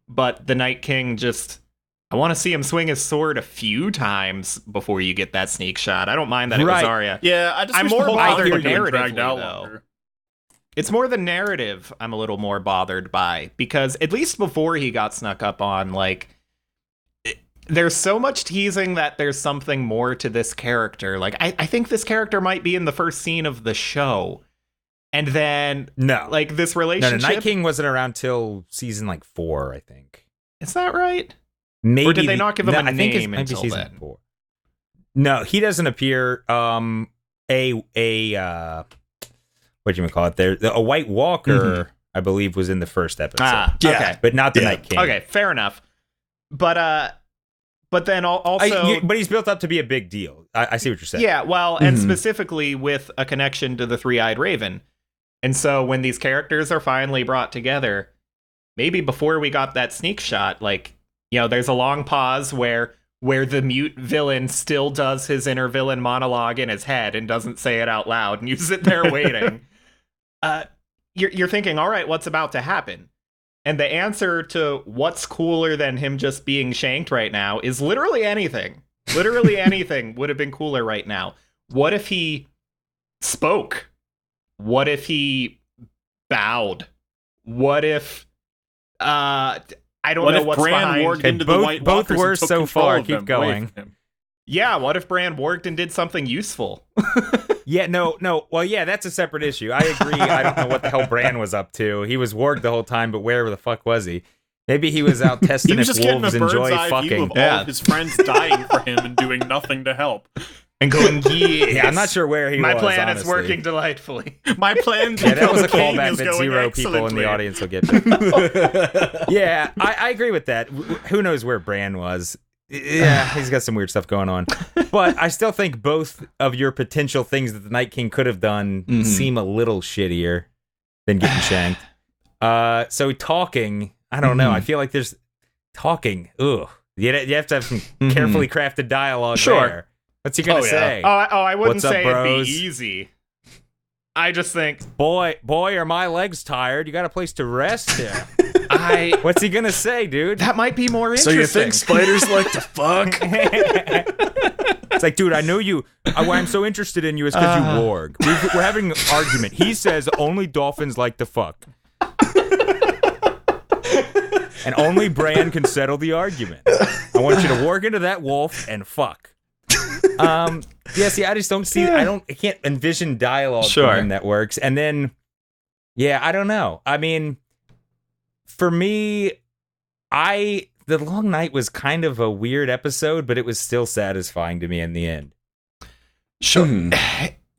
But the Night King just... I want to see him swing his sword a few times before you get that sneak shot. I don't mind that it was Arya. Yeah, I'm more bothered narratively, narratively, though. It's more the narrative I'm a little more bothered by, because at least before he got snuck up on, like, there's so much teasing that there's something more to this character. Like, I think this character might be in the first scene of the show. And then, No. like, this No, relationship... Night King wasn't around till season 4, I think. Is that right? Maybe Or did they not give him a I think name might be until season then? 4. No, he doesn't appear. What do you call it? There, a White Walker, I believe, was in the first episode. Ah, Yeah. okay. But not the Night King. Okay, fair enough. But then also... but he's built up to be a big deal. I see what you're saying. Yeah, well, and specifically with a connection to the Three-Eyed Raven. And so when these characters are finally brought together, maybe before we got that sneak shot, like, you know, there's a long pause where the mute villain still does his inner villain monologue in his head and doesn't say it out loud, and you sit there waiting. You're thinking, all right, what's about to happen? And the answer to what's cooler than him just being shanked right now is literally anything. Literally anything would have been cooler right now. What if he spoke? What if he bowed? What if I don't know what's Bran behind. warged into the both- White both Walkers and worse took so control far. of Keep them away going. from him? Yeah, what if Bran warged and did something useful? Yeah, no. Well, yeah, that's a separate issue. I agree. I don't know what the hell Bran was up to. He was warged the whole time, but where the fuck was he? Maybe he was out testing He was if just getting a wolves bird's enjoy eye view fucking. of all of his friends dying for him and doing nothing to help. And going, yes. Yeah, I'm not sure where he My was. plan honestly. is working delightfully. My plan to Yeah, that kill was the a king callback is that going 0 people in excellently. the audience will get. Yeah, I agree with that. Who knows where Bran was? yeah, he's got some weird stuff going on. But I still think both of your potential things that the Night King could have done seem a little shittier than getting shanked. So talking, I don't know. I feel like there's talking. Ugh. You have to have some carefully crafted dialogue there. What's he gonna say? I wouldn't What's up, say bros? it'd be easy. I just think, Boy, are my legs tired? You got a place to rest here. What's he gonna say, dude? that might be more So interesting. you think spiders like to fuck? It's like, dude, I know you. Why I'm so interested in you is because you warg. We're having an argument. He says only dolphins like to fuck. And only Bran can settle the argument. I want you to warg into that wolf and fuck. See, I just don't see. I can't envision dialogue from him that works. And then, I don't know. I mean, for me, the Long Night was kind of a weird episode, but it was still satisfying to me in the end. Sure.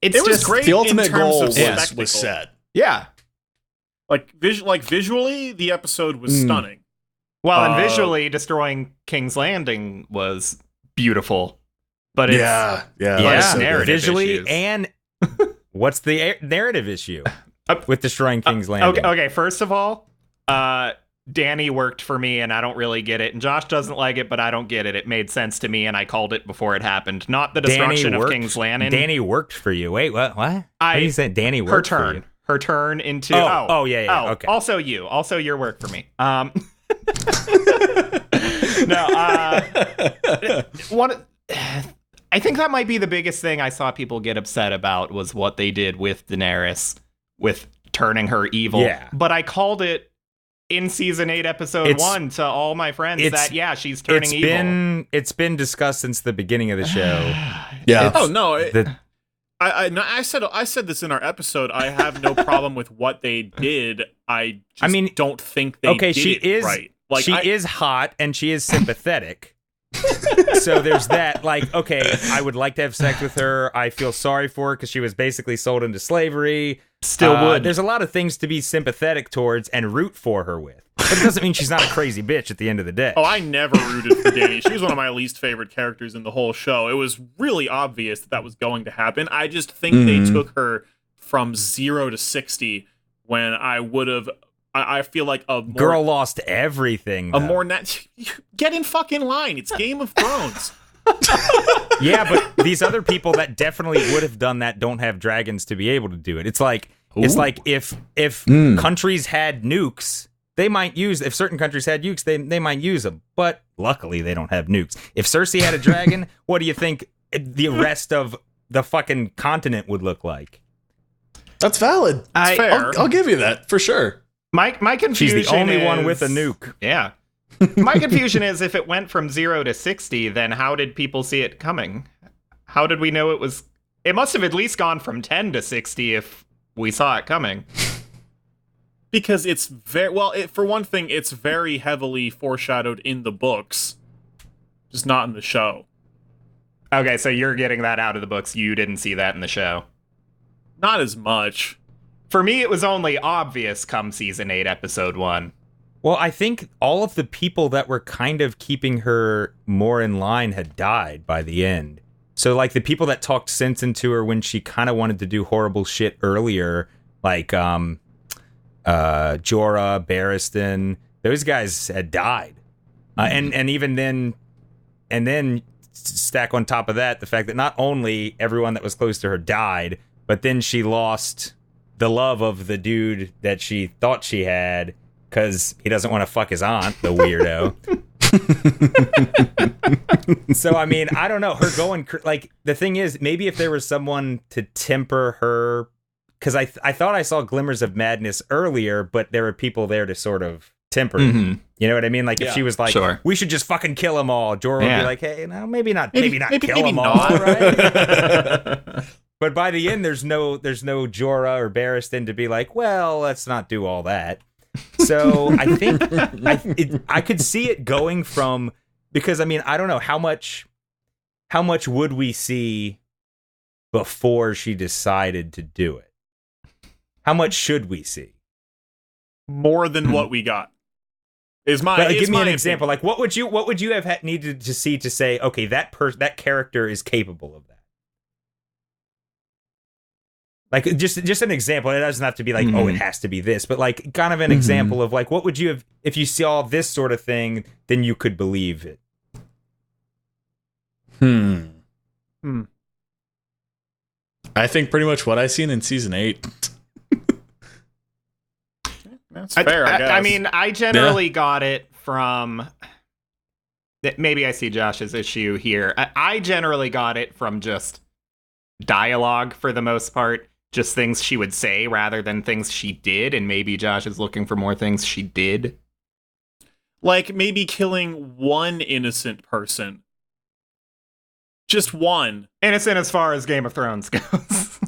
It's It was just great. The ultimate in terms goal of was spectacle. set. Yeah. Like visually, the episode was stunning. Well, and visually, destroying King's Landing was beautiful. But it's Yeah. Yeah. So good. Narrative Visually, issues. and what's the narrative issue with destroying King's Landing? Okay, first of all, Danny worked for me, and I don't really get it. And Josh doesn't like it, but I don't get it. It made sense to me, and I called it before it happened. Not the destruction of King's Landing. Danny worked for you. Wait, what? What are you saying? Danny her worked for you? turn. Her turn into Okay. Also your work for me. I think that might be the biggest thing I saw people get upset about was what they did with Daenerys, with turning her evil. Yeah. But I called it in season 8, episode 1 to all my friends that she's turning evil. It's been discussed since the beginning of the show. Yeah. Oh no! The- I said this in our episode. I have no problem with what they did. I don't think they did it right. Like she is hot and she is sympathetic. So there's that. Like, okay, I would like to have sex with her. I feel sorry for her because she was basically sold into slavery. Still would. There's a lot of things to be sympathetic towards and root for her with. But it doesn't mean she's not a crazy bitch at the end of the day. Oh, I never rooted for Dany. She was one of my least favorite characters in the whole show. It was really obvious that was going to happen. I just think they took her from 0 to 60 when I would have. I feel like a more, girl lost everything. A more get in fucking line. It's Game of Thrones. Yeah, but these other people that definitely would have done that don't have dragons to be able to do it. It's like if countries had nukes, they might use. If certain countries had nukes, they might use them. But luckily, they don't have nukes. If Cersei had a dragon, what do you think the rest of the fucking continent would look like? That's valid. It's fair. I'll give you that for sure. My confusion She's the only one is- with a nuke. Yeah. My confusion is if it went from 0 to 60, then how did people see it coming? How did we know it was... It must have at least gone from 10 to 60 if we saw it coming. Because it's very... Well, for one thing, it's very heavily foreshadowed in the books. Just not in the show. Okay, so you're getting that out of the books. You didn't see that in the show. Not as much. For me, it was only obvious come season 8, episode 1. Well, I think all of the people that were kind of keeping her more in line had died by the end. So, like, the people that talked sense into her when she kind of wanted to do horrible shit earlier, like Jorah, Barristan, those guys had died. And even then, and then stack on top of that the fact that not only everyone that was close to her died, but then she lost the love of the dude that she thought she had because he doesn't want to fuck his aunt, the weirdo. So, I mean, I don't know. Her going, like, the thing is, maybe if there was someone to temper her, because I thought I saw glimmers of madness earlier, but there were people there to sort of temper it. You know what I mean? Like, if she was like, we should just fucking kill them all, Jorah would be like, hey, no, maybe not kill them all, right? But by the end, there's no Jorah or Barristan to be like, well, let's not do all that. So I think I could see it going from, because I mean, I don't know how much would we see before she decided to do it? How much should we see? More than what we got. Is my But is give me my an opinion. example. Like, what would you have needed to see to say, okay, that character is capable of that? Like, just an example. It doesn't have to be like, oh, it has to be this, but like, kind of an example of like, what would you have if you saw this sort of thing? Then you could believe it. I think pretty much what I seen in season 8. That's fair, I guess. I mean, I generally got it from. Maybe I see Josh's issue here. I generally got it from just dialogue for the most part, just things she would say rather than things she did, and maybe Josh is looking for more things she did. Like maybe killing one innocent person. Just one. Innocent as far as Game of Thrones goes.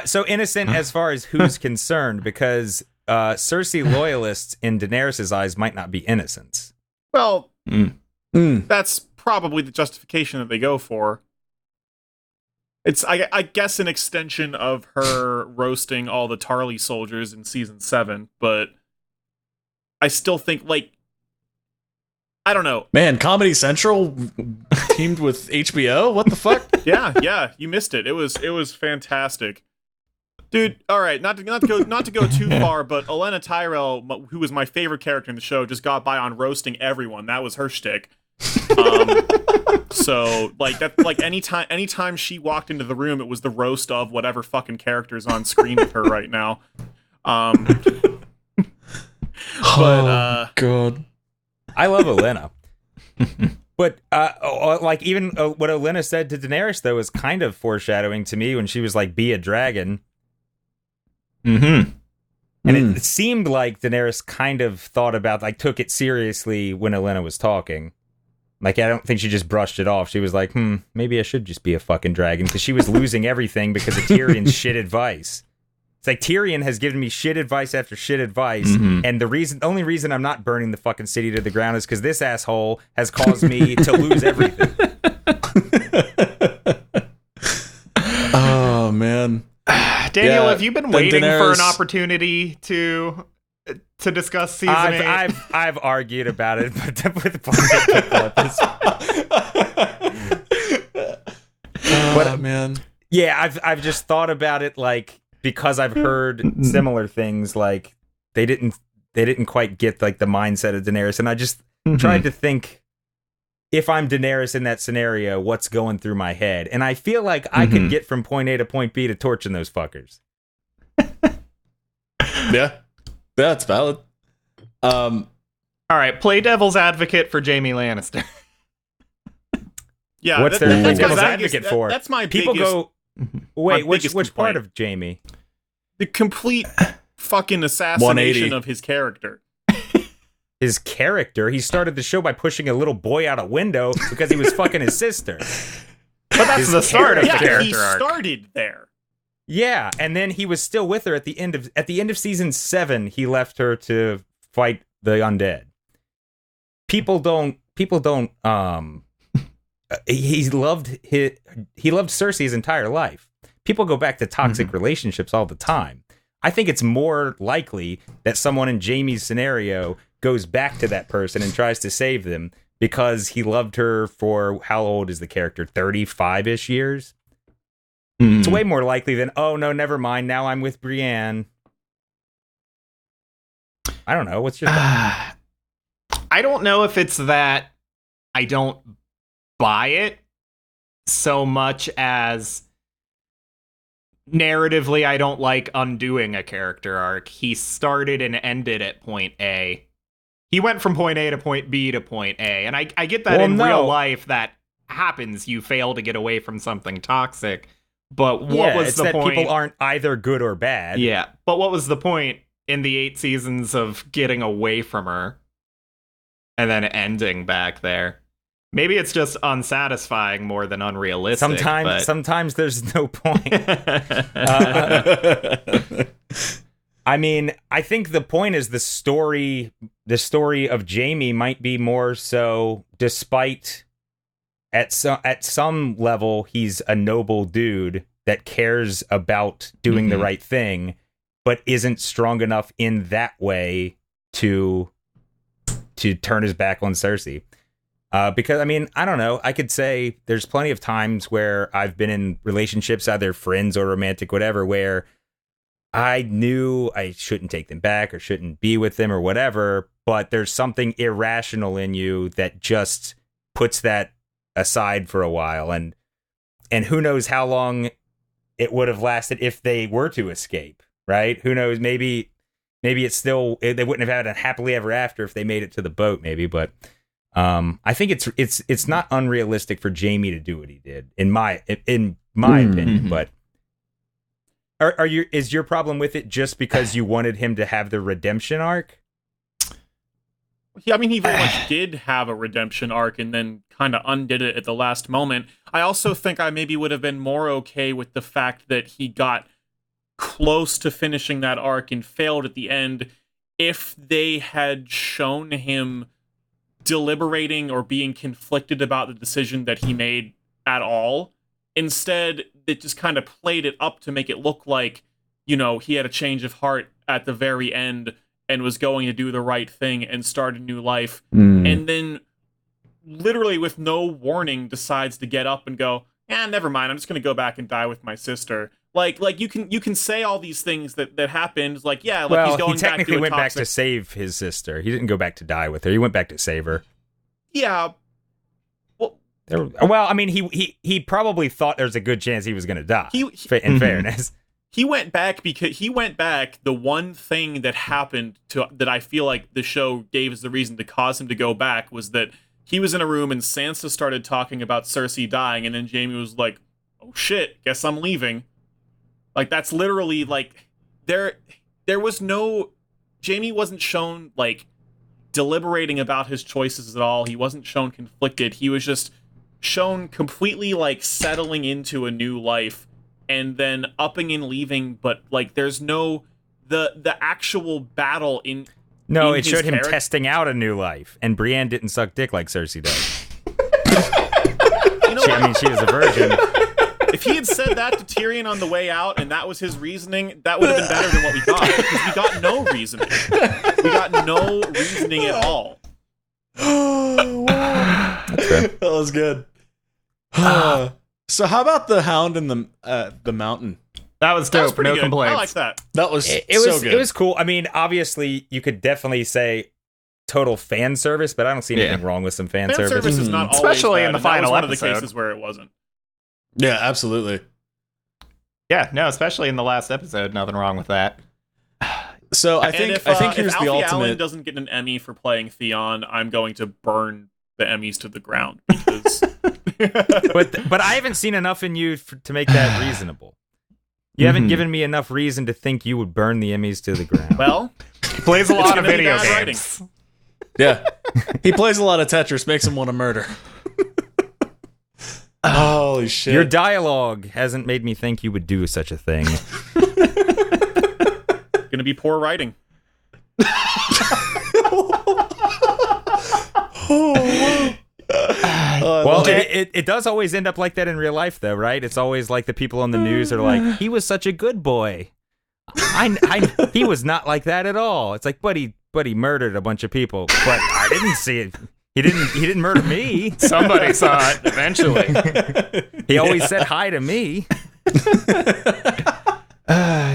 So innocent as far as who's concerned, because Cersei loyalists in Daenerys' eyes might not be innocents. Well, that's probably the justification that they go for. It's, I guess, an extension of her roasting all the Tarly soldiers in season 7, but I still think, like, I don't know. Man, Comedy Central teamed with HBO? What the fuck? Yeah, you missed it. It was fantastic. Dude, all right, not to go too far, but Olenna Tyrell, who was my favorite character in the show, just got by on roasting everyone. That was her shtick. So like anytime she walked into the room, it was the roast of whatever fucking character's on screen with her right now. But God. I love Olenna. But like even what Olenna said to Daenerys though is kind of foreshadowing to me when she was like, "Be a dragon." Mm-hmm. And it seemed like Daenerys kind of thought about, like, took it seriously when Olenna was talking. Like, I don't think she just brushed it off. She was like, maybe I should just be a fucking dragon, because she was losing everything because of Tyrion's shit advice. It's like, Tyrion has given me shit advice after shit advice, and the only reason I'm not burning the fucking city to the ground is because this asshole has caused me to lose everything. Oh, man. Daniel, Yeah, have you been then waiting for an Daenerys- opportunity to discuss season 8? I've argued about it, but with plenty of people at this But man. Yeah, I've just thought about it, like, because I've heard similar things, like they didn't quite get like the mindset of Daenerys, and I just tried to think, if I'm Daenerys in that scenario, what's going through my head? And I feel like I could get from point A to point B to torching those fuckers. Yeah. That's valid. All right, play devil's advocate for Jamie Lannister. yeah, What's that- their that's my devil's biggest- advocate for? That's my People biggest, go, wait, my which biggest part complaint. of Jamie? the complete fucking assassination 180. of his character. His character. He started the show by pushing a little boy out a window because he was fucking his sister. But that's His the start of the Yeah, character he arc. started there. Yeah, and then he was still with her at the end of season 7. He left her to fight the undead. People don't. He loved Cersei his entire life. People go back to toxic relationships all the time. I think it's more likely that someone in Jamie's scenario goes back to that person and tries to save them because he loved her for, how old is the character? 35-ish years? It's way more likely than, oh, no, never mind. Now I'm with Brienne. I don't know. What's your thought? I don't know if it's that I don't buy it so much as narratively I don't like undoing a character arc. He started and ended at point A. He went from point A to point B to point A. And I get that in real life that happens. You fail to get away from something toxic. But what was it's the that point? people aren't either good or bad. Yeah. But what was the point in the 8 seasons of getting away from her and then ending back there? Maybe it's just unsatisfying more than unrealistic. Sometimes there's no point. I mean, I think the point is the story of Jamie might be more so, despite at some level he's a noble dude that cares about doing the right thing, but isn't strong enough in that way to to turn his back on Cersei. Because, I mean, I don't know. I could say there's plenty of times where I've been in relationships, either friends or romantic, whatever, where I knew I shouldn't take them back or shouldn't be with them or whatever, but there's something irrational in you that just puts that aside for a while. And who knows how long it would have lasted if they were to escape, right? Who knows? Maybe it's still, they wouldn't have had a happily ever after if they made it to the boat, maybe, but... I think it's not unrealistic for Jaime to do what he did in my opinion, but is your problem with it just because you wanted him to have the redemption arc? Yeah, I mean, he very much did have a redemption arc and then kind of undid it at the last moment. I also think I maybe would have been more okay with the fact that he got close to finishing that arc and failed at the end if they had shown him deliberating or being conflicted about the decision that he made at all. Instead, it just kind of played it up to make it look like, you know, he had a change of heart at the very end and was going to do the right thing and start a new life. And then literally with no warning decides to get up and go, never mind, I'm just going to go back and die with my sister. Like you can say all these things that happened. Like, yeah, like he's going he technically back to went back to save his sister. He didn't go back to die with her. He went back to save her. Yeah. Well, I mean, he probably thought there's a good chance he was going to die. In fairness, he went back because the one thing that happened that I feel like the show gave as the reason to cause him to go back was that he was in a room and Sansa started talking about Cersei dying, and then Jaime was like, "Oh shit, guess I'm leaving." Like, that's literally, like, there was no... Jaime wasn't shown, like, deliberating about his choices at all. He wasn't shown conflicted. He was just shown completely, like, settling into a new life and then upping and leaving, but, like, there's no... The actual battle in... No, it showed him testing out a new life, and Brienne didn't suck dick like Cersei does. She was a virgin. If he had said that to Tyrion on the way out, and that was his reasoning, that would have been better than what we got. Because we got no reasoning. We got no reasoning at all. Oh, wow. That was good. So how about the Hound in the mountain? That was dope. That was no good. complaints. I like that. That was so good. It was cool. I mean, obviously, you could definitely say total fan service, but I don't see anything wrong with some fan service. Fan service is not always especially bad, in the and that final was one of the episode. cases where it wasn't. Yeah, absolutely. Yeah, no, especially in the last episode, nothing wrong with that. So I think here's if the Alfie ultimate. Allen doesn't get an Emmy for playing Theon, I'm going to burn the Emmys to the ground because. but I haven't seen enough in you to make that reasonable. You haven't given me enough reason to think you would burn the Emmys to the ground. Well, He plays a lot of gonna be video bad games. Yeah, he plays a lot of Tetris, makes him want to murder. Holy shit! Your dialogue hasn't made me think you would do such a thing. gonna be poor writing. Well, it does always end up like that in real life, though, right? It's always like the people on the news are like, "He was such a good boy." He was not like that at all. It's like, but he murdered a bunch of people, but I didn't see it. He didn't murder me. Somebody saw it eventually. He always said hi to me.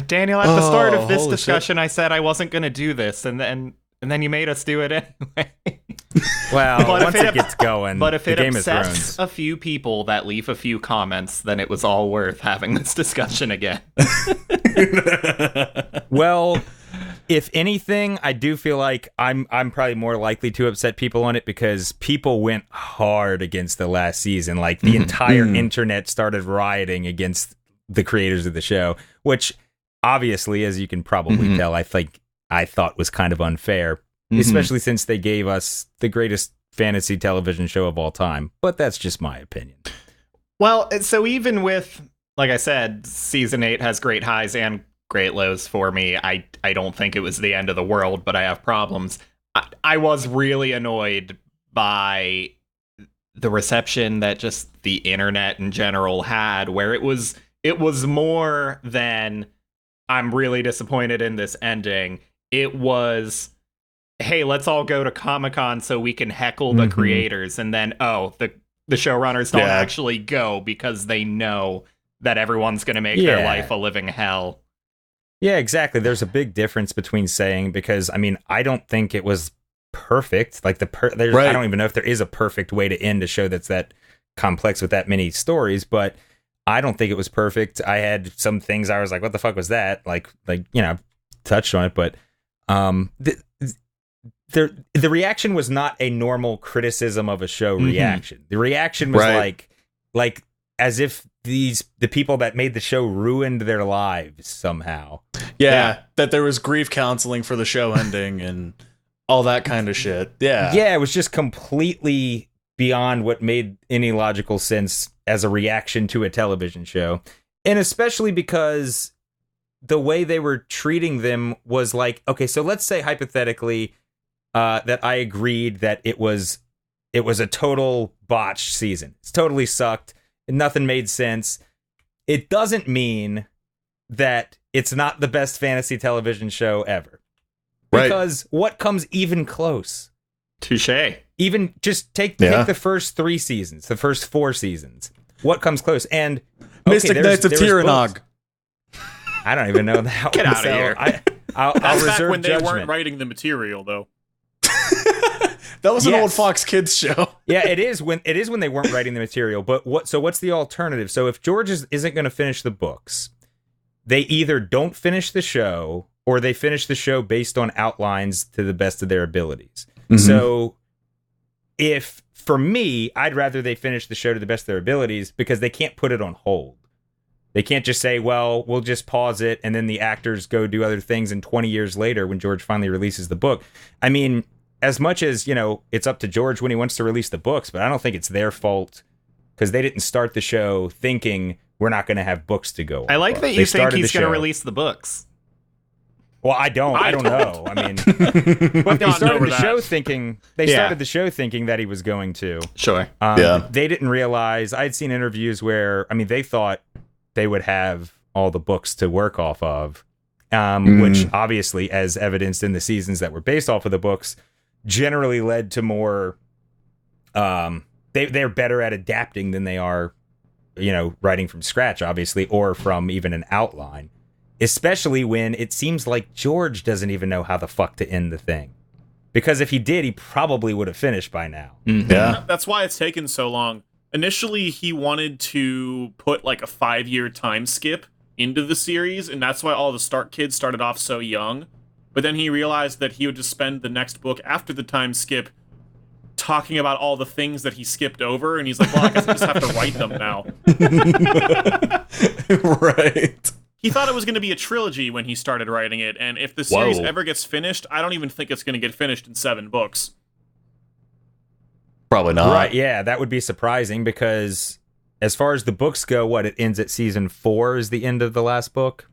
Daniel, at the start of this holy discussion, I said I wasn't going to do this, and then you made us do it anyway. Well, But once if it gets going, But if the it Game of upsets Thrones. a few people that leave a few comments, then it was all worth having this discussion again. Well, if anything, I do feel like I'm probably more likely to upset people on it because people went hard against the last season. Like the entire internet started rioting against the creators of the show, which obviously, as you can probably tell, I thought was kind of unfair, especially since they gave us the greatest fantasy television show of all time. But that's just my opinion. Well, so even with, like I said, season 8 has great highs and great lows for me. I don't think it was the end of the world, but I have problems. I was really annoyed by the reception that just the internet in general had, where it was more than I'm really disappointed in this ending. It was hey, let's all go to Comic-Con so we can heckle the creators, and then the showrunners don't actually go because they know that everyone's going to make their life a living hell. Yeah, exactly. There's a big difference between saying, because I mean, I don't think it was perfect. Like I don't even know if there is a perfect way to end a show that's that complex with that many stories, but I don't think it was perfect. I had some things I was like, what the fuck was that? Like I've touched on it, but the reaction was not a normal criticism of a show reaction. The reaction was like as if the people that made the show ruined their lives somehow. Yeah, that there was grief counseling for the show ending and all that kind of shit. Yeah. Yeah, it was just completely beyond what made any logical sense as a reaction to a television show. And especially because the way they were treating them was like, okay, so let's say hypothetically that I agreed that it was a total botched season. It's totally sucked. Nothing made sense. It doesn't mean that it's not the best fantasy television show ever. Because what comes even close? Touché. Even just take the first 3 seasons, the first 4 seasons. What comes close? And Mystic Knights of Tyrannog. I don't even know that. Get out of here. I'll That's reserve back when they judgment. weren't writing the material, though. That was an old Fox Kids show. Yeah, it is when they weren't writing the material. But what's the alternative? So if George isn't going to finish the books, they either don't finish the show or they finish the show based on outlines to the best of their abilities. So for me, I'd rather they finish the show to the best of their abilities because they can't put it on hold. They can't just say, well, we'll just pause it and then the actors go do other things, and 20 years later when George finally releases the book. I mean, as much as, it's up to George when he wants to release the books, but I don't think it's their fault because they didn't start the show thinking we're not going to have books to go on. I like that you think he's going to release the books. Well, I don't know. I mean, but they started the show thinking that he was going to. Sure. They didn't realize. I'd seen interviews where, I mean, they thought they would have all the books to work off of, which obviously, as evidenced in the seasons that were based off of the books, generally led to more. They're better at adapting than they are, writing from scratch, obviously, or from even an outline. Especially when it seems like George doesn't even know how the fuck to end the thing. Because if he did, he probably would have finished by now. Yeah. That's why it's taken so long. Initially, he wanted to put like a 5-year time skip into the series, and that's why all the Stark kids started off so young. But then he realized that he would just spend the next book after the time skip talking about all the things that he skipped over, and he's like, well, I guess I just have to write them now. Right. He thought it was going to be a trilogy when he started writing it, and if the series ever gets finished, I don't even think it's going to get finished in 7 books. Probably not. Right, yeah, that would be surprising because as far as the books go, it ends at season 4 is the end of the last book?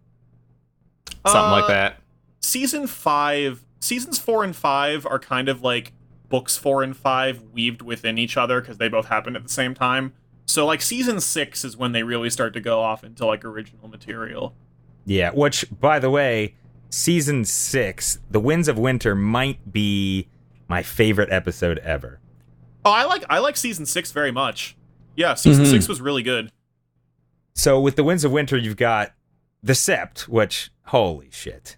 Something like that. Seasons 4 and 5 are kind of like books 4 and 5 weaved within each other because they both happen at the same time. So, like, season 6 is when they really start to go off into, like, original material. Yeah, which, by the way, season 6, The Winds of Winter, might be my favorite episode ever. Oh, I like season 6 very much. Yeah, season 6 was really good. So, with The Winds of Winter, you've got The Sept, which, holy shit.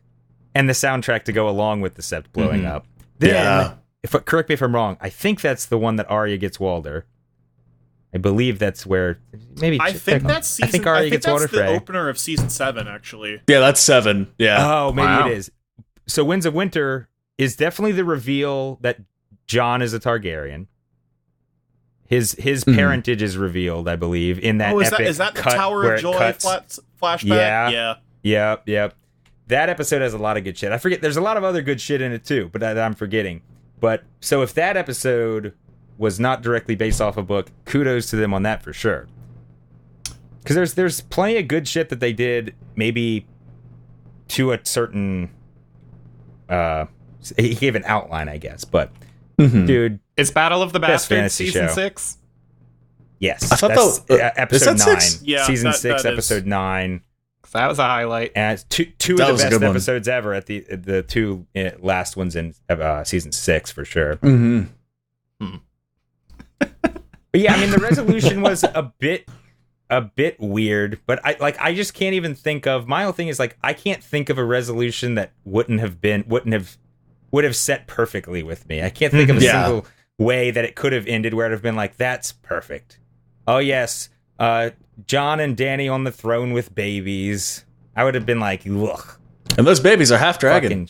And the soundtrack to go along with The Sept blowing up. Then, correct me if I'm wrong, I think that's the one that Arya gets Walder. I believe that's where I think that's the opener of season 7, actually. Yeah, that's 7. Yeah. Oh, maybe it is. So Winds of Winter is definitely the reveal that Jon is a Targaryen. His parentage is revealed, I believe, in that epic is that the cut Tower of Joy flashback? Yeah. Yep. That episode has a lot of good shit. I forget. There's a lot of other good shit in it too, but that I'm forgetting. But so if that episode was not directly based off a book, kudos to them on that for sure. Because there's plenty of good shit that they did, maybe to a certain he gave an outline, I guess, but dude, is Battle of the Bastards season 6? Yes, I thought that's episode 9. Yeah, season 6, episode 9. That was a highlight. And it's two That of was the a best good one. episodes ever at the two last ones in season 6 for sure. Mm-hmm. But yeah, I mean the resolution was a bit weird, but I just can't even think of, my whole thing is like I can't think of a resolution that would have set perfectly with me. I can't think of a single way that it could have ended where it would have been like, that's perfect. Oh yes, John and Danny on the throne with babies. I would have been like, ugh. And those babies are half dragon.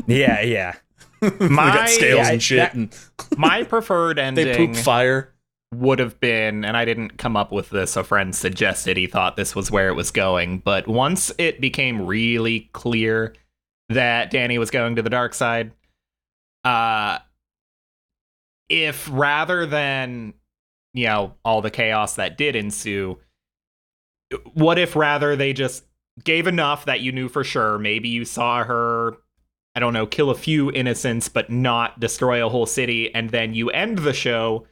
Yeah. They got scales and shit. And My preferred ending they poop fire. would have been, and I didn't come up with this, a friend suggested he thought this was where it was going, but once it became really clear that Danny was going to the dark side, if rather than, all the chaos that did ensue, what if rather they just gave enough that you knew for sure, maybe you saw her, I don't know, kill a few innocents but not destroy a whole city, and then you end the show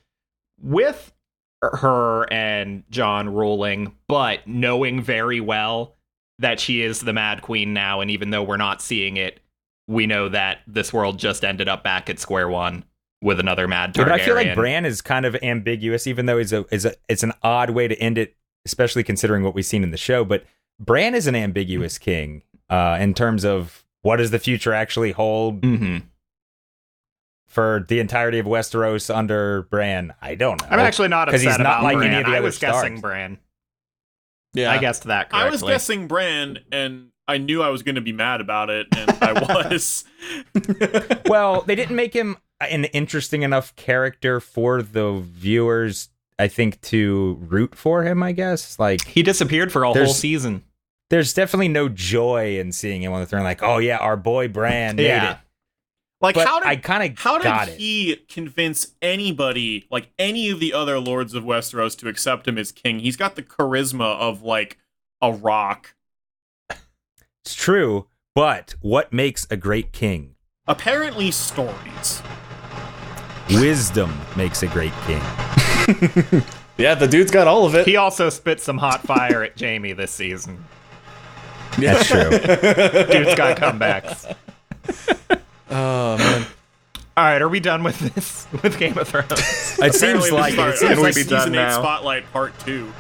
with her and John ruling, but knowing very well that she is the Mad Queen now, and even though we're not seeing it, we know that this world just ended up back at square one with another Mad Targaryen. Yeah, but I feel like Bran is kind of ambiguous, even though it's an odd way to end it, especially considering what we've seen in the show. But Bran is an ambiguous king in terms of what does the future actually hold for the entirety of Westeros under Bran. I don't know. I'm actually not upset he's not about like Bran. any of the I other was guessing Starks. Bran. Yeah, I guessed that correctly. I was guessing Bran, and I knew I was going to be mad about it, and I was. Well, they didn't make him an interesting enough character for the viewers, I think, to root for him, I guess. Like, He disappeared for a whole season. there's definitely no joy in seeing him on the throne. Like, oh yeah, our boy Bran made it. Like, But how did I kind of how got did it. he convince anybody, like any of the other lords of Westeros, to accept him as king? He's got the charisma of like a rock. It's true, but what makes a great king? Apparently, stories. Wisdom makes a great king. yeah, the dude's got all of it. He also spit some hot fire at Jaime this season. That's true. Dude's got comebacks. Oh man. All right, are we done with this? With Game of Thrones? It seems Apparently, like this it. is It our seems we like be done season 8 now? Spotlight Part 2.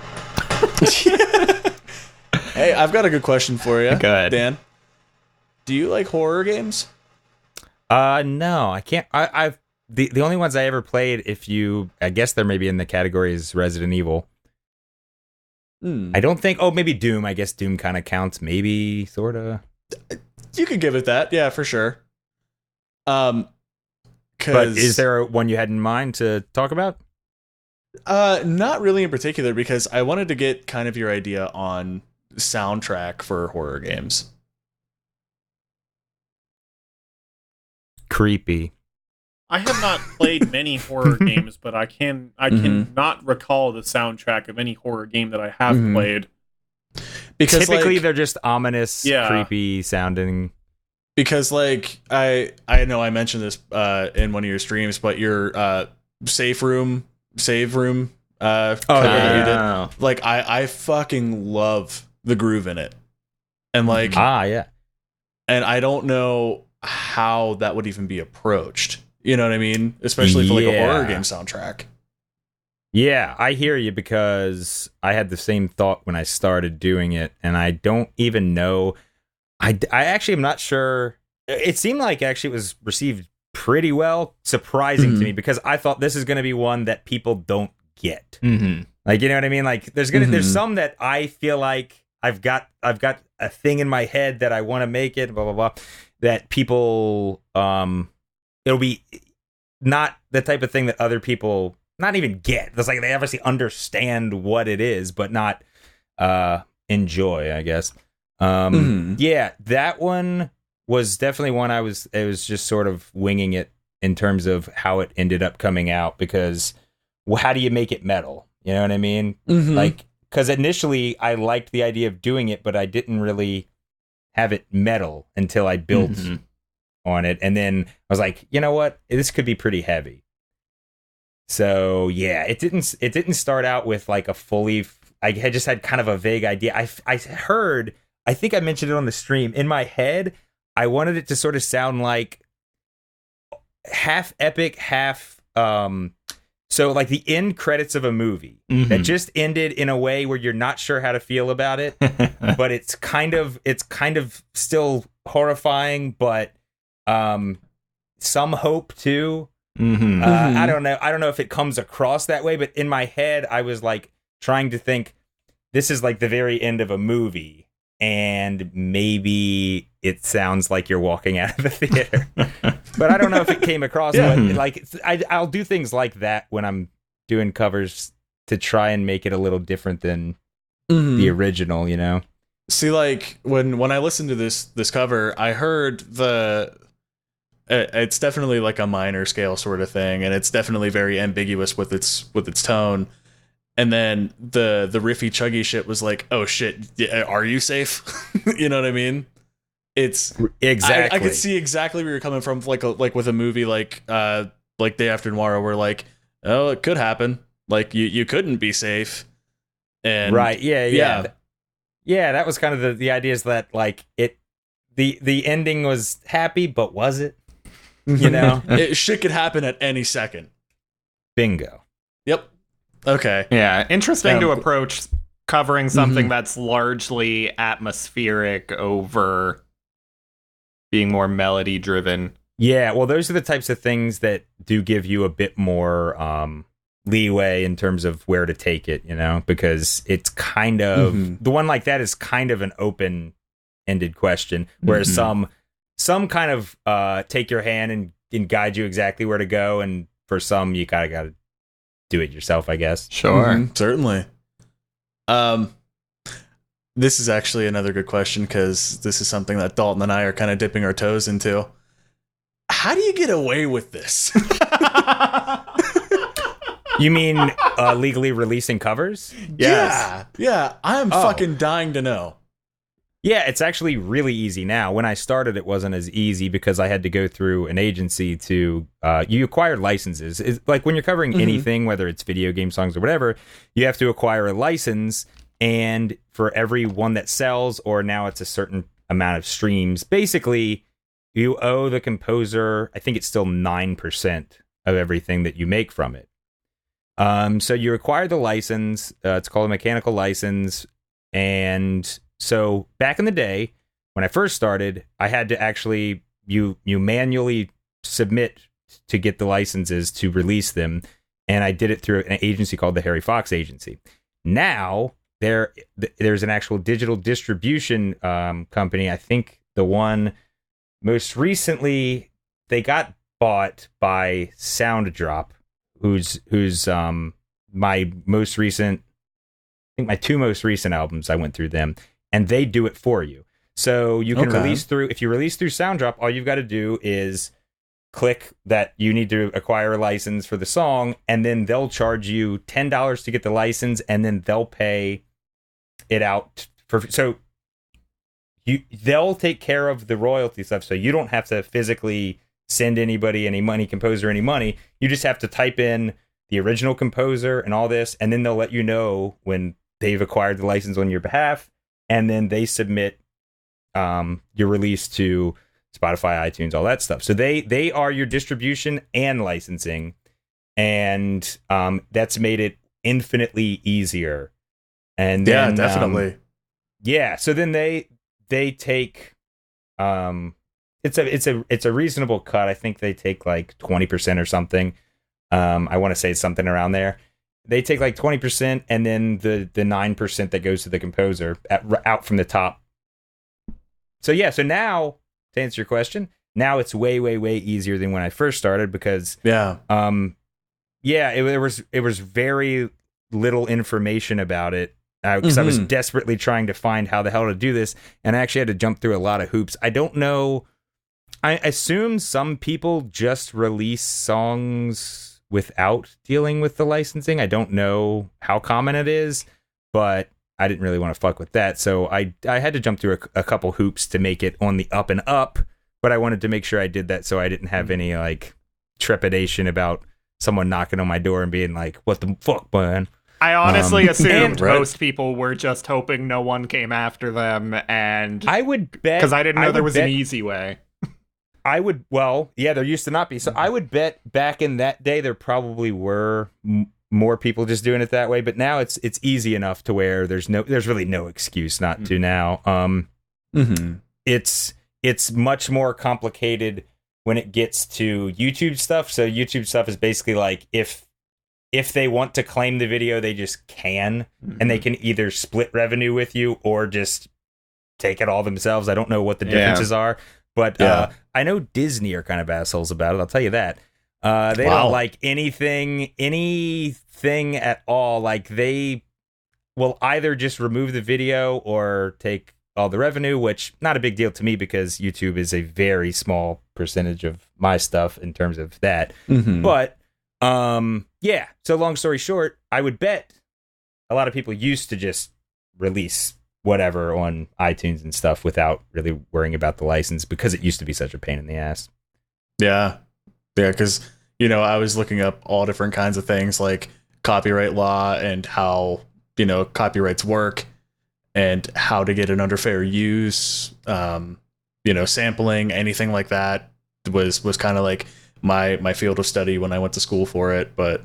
Hey, I've got a good question for you. Good. Dan. Do you like horror games? No, I can't. I've the only ones I ever played, I guess they're maybe in the categories Resident Evil. I don't think. Oh, maybe Doom. I guess Doom kind of counts. Maybe sort of. You could give it that. Yeah, for sure. But is there one you had in mind to talk about? Not really in particular, because I wanted to get kind of your idea on soundtrack for horror games. Creepy. I have not played many horror games, but I can not recall the soundtrack of any horror game that I have played. Because Typically, like, they're just ominous, Yeah. creepy sounding. because like I know I mentioned this in one of your streams, but your save room kind of that you did. Like I fucking love the groove in it. And like Yeah. and I don't know how that would even be approached. You know what I mean? Especially for like a horror Yeah. game soundtrack. Yeah, I hear you, because I had the same thought when I started doing it, and I don't even know. I actually am not sure. It seemed like actually it was received pretty well, surprising to me, because I thought this is going to be one that people don't get. Like, you know what I mean? Like, there's some that I feel like I've got a thing in my head that I want to make it, blah blah blah, that people it'll be not the type of thing that other people not even get. It's like they obviously understand what it is, but not enjoy, I guess. Yeah, that one was definitely one it was just sort of winging it in terms of how it ended up coming out, because how do you make it metal? You know what I mean? Like, because initially I liked the idea of doing it, but I didn't really have it metal until I built on it, and then I was like, you know what, this could be pretty heavy. So yeah, it didn't start out with like a fully. I had just had kind of a vague idea. I heard I think I mentioned it on the stream. In my head, I wanted it to sort of sound like half epic, half so like the end credits of a movie that just ended in a way where you're not sure how to feel about it, but it's kind of still horrifying, but some hope too. I don't know if it comes across that way, but in my head I was like trying to think this is like the very end of a movie, and maybe it sounds like you're walking out of the theater. But I don't know if it came across. But like, I'll do things like that when I'm doing covers to try and make it a little different than the original, you know? See, like when I listened to this cover, I heard it's definitely like a minor scale sort of thing, and it's definitely very ambiguous with its tone. And then the riffy chuggy shit was like, oh shit, are you safe? You know what I mean? It's exactly. I could see exactly where you're coming from, like with a movie like Day After Tomorrow, where like, oh, it could happen. Like you couldn't be safe. And right, yeah. That was kind of the idea, is that like the ending was happy, but was it? You know, shit could happen at any second. Bingo. Yep. Okay. Yeah, interesting to approach covering something that's largely atmospheric over being more melody driven. Yeah, well, those are the types of things that do give you a bit more leeway in terms of where to take it, you know, because it's kind of the one like that is kind of an open-ended question, whereas some kind of take your hand and guide you exactly where to go, and for some you kind of got to do it yourself, I guess. Sure. Certainly. This is actually another good question, because this is something that Dalton and I are kind of dipping our toes into. How do you get away with this? You mean legally releasing covers? Yes. Yeah. I'm fucking dying to know. Yeah, it's actually really easy now. When I started, it wasn't as easy because I had to go through an agency to, you acquire licenses. It's like when you're covering anything, whether it's video game songs or whatever, you have to acquire a license, and for every one that sells, or now it's a certain amount of streams, basically you owe the composer, I think it's still 9% of everything that you make from it. So you acquire the license, it's called a mechanical license, and so back in the day, when I first started, I had to actually, you manually submit to get the licenses to release them, and I did it through an agency called the Harry Fox Agency. Now, there's an actual digital distribution company. I think the one most recently, they got bought by Sounddrop, who's my most recent, I think my two most recent albums, I went through them. And they do it for you. So you can release through, if you release through Sounddrop, all you've got to do is click that you need to acquire a license for the song, and then they'll charge you $10 to get the license, and then they'll pay it out so they'll take care of the royalty stuff, so you don't have to physically send anybody any money, composer any money. You just have to type in the original composer and all this, and then they'll let you know when they've acquired the license on your behalf. And then they submit your release to Spotify, iTunes, all that stuff. So they are your distribution and licensing, and that's made it infinitely easier. And then, yeah, definitely. So then they take it's a reasonable cut. I think they take like 20% or something. I want to say it's something around there. They take like 20%, and then the 9% that goes to the composer out from the top. So yeah, so now to answer your question, now it's way, way, way easier than when I first started, because there was very little information about it, because I was desperately trying to find how the hell to do this, and I actually had to jump through a lot of hoops. I don't know. I assume some people just release songs without dealing with the licensing. I don't know how common it is, but I didn't really want to fuck with that. So I had to jump through a couple hoops to make it on the up and up, but I wanted to make sure I did that so I didn't have any like trepidation about someone knocking on my door and being like, what the fuck, man? I honestly assumed Right. most people were just hoping no one came after them, and I would bet because I didn't know there would was bet- an easy way. there used to not be. So I would bet back in that day there probably were more people just doing it that way, but now it's easy enough to where there's really no excuse not to now. Mm-hmm. It's much more complicated when it gets to YouTube stuff. So YouTube stuff is basically like if they want to claim the video, they just can, and they can either split revenue with you or just take it all themselves. I don't know what the differences are, but I know Disney are kind of assholes about it. I'll tell you that. They don't like anything at all. Like they will either just remove the video or take all the revenue, which not a big deal to me because YouTube is a very small percentage of my stuff in terms of that. Mm-hmm. But yeah. So long story short, I would bet a lot of people used to just release whatever on iTunes and stuff without really worrying about the license because it used to be such a pain in the ass. Yeah, because I was looking up all different kinds of things like copyright law and how copyrights work and how to get it under fair use. Sampling, anything like that was kind of like my field of study when I went to school for it. But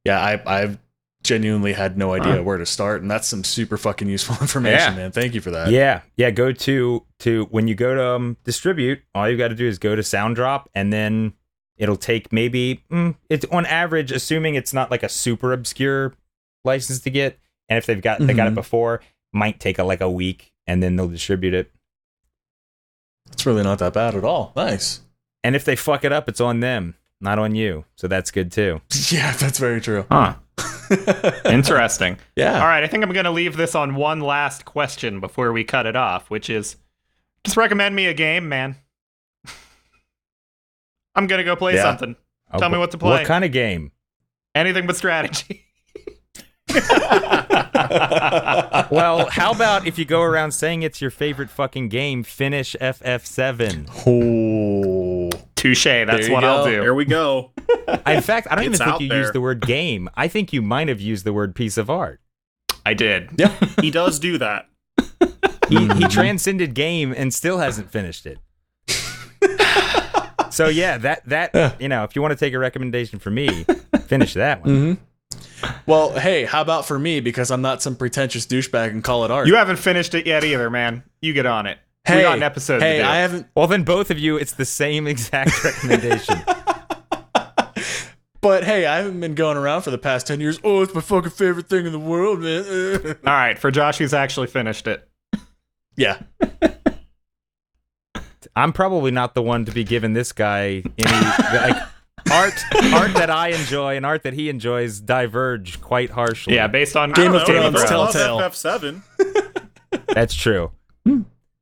yeah, I genuinely had no idea where to start, and that's some super fucking useful information, man. Thank you for that. Yeah. Go to when you go to distribute, all you got to do is go to Sounddrop, and then it'll take maybe it's on average, assuming it's not like a super obscure license to get, and if they got it before, might take like a week, and then they'll distribute it. It's really not that bad at all. Nice. And if they fuck it up, it's on them, not on you. So that's good too. Yeah, that's very true. Huh. Interesting. Yeah. All right, I think I'm going to leave this on one last question before we cut it off, which is just recommend me a game, man. I'm going to go play something. Tell me what to play. What kind of game? Anything but strategy. Well, how about if you go around saying it's your favorite fucking game, finish FF7. Oh. Touche, that's what go. I'll do. There we go. In fact, I don't even It's think out you there. used the word game. I think you might have used the word piece of art. I did. Yeah. He does do that. He transcended game and still hasn't finished it. So yeah, that if you want to take a recommendation from me, finish that one. Mm-hmm. Well, hey, how about for me, because I'm not some pretentious douchebag and call it art. You haven't finished it yet either, man. You get on it. Hey, we got an episode to do. I haven't. Well, then both of you, it's the same exact recommendation. But hey, I haven't been going around for the past 10 years. Oh, it's my fucking favorite thing in the world, man. All right, for Josh, who's actually finished it. Yeah. I'm probably not the one to be giving this guy any art that I enjoy and art that he enjoys diverge quite harshly. Yeah, based on Game of Thrones, I love Telltale. FF7. That's true.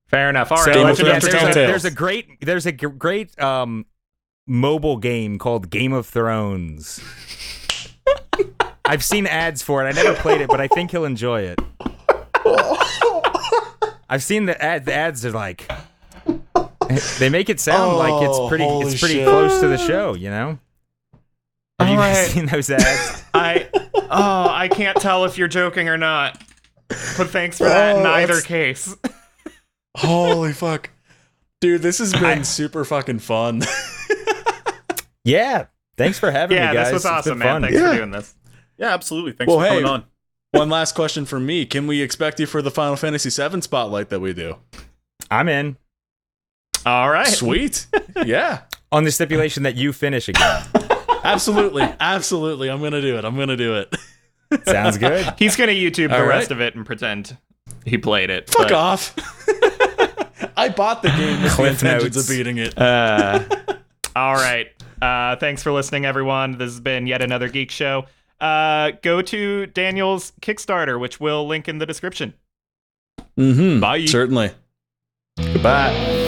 Fair enough. All right, Game let's of get Thrones, to Telltale. there's a great mobile game called Game of Thrones. I've seen ads for it. I never played it, but I think he'll enjoy it. I've seen the ads. The ads are like they make it sound like it's pretty holy pretty shit. close to the show, you know? Have you guys Alright. seen those ads? I can't tell if you're joking or not. But thanks for that in either that's- case. Holy fuck. Dude, this has been super fucking fun. Yeah. Thanks for having me, Yeah, guys. this was It's awesome, been man. fun. Thanks Yeah. for doing this. Yeah, absolutely. Thanks Well, for coming hey. on. One last question from me. Can we expect you for the Final Fantasy VII spotlight that we do? I'm in. All right. Sweet. Yeah. On the stipulation that you finish again. Absolutely. Absolutely. I'm going to do it. Sounds good. He's going to YouTube the All right. rest of it and pretend he played it. Fuck but- off. I bought the game with the Cliff intentions notes. of beating it. All right. Thanks for listening, everyone. This has been yet another Geek Show. Go to Daniel's Kickstarter, which we'll link in the description. Mm-hmm. Bye. Certainly. Goodbye.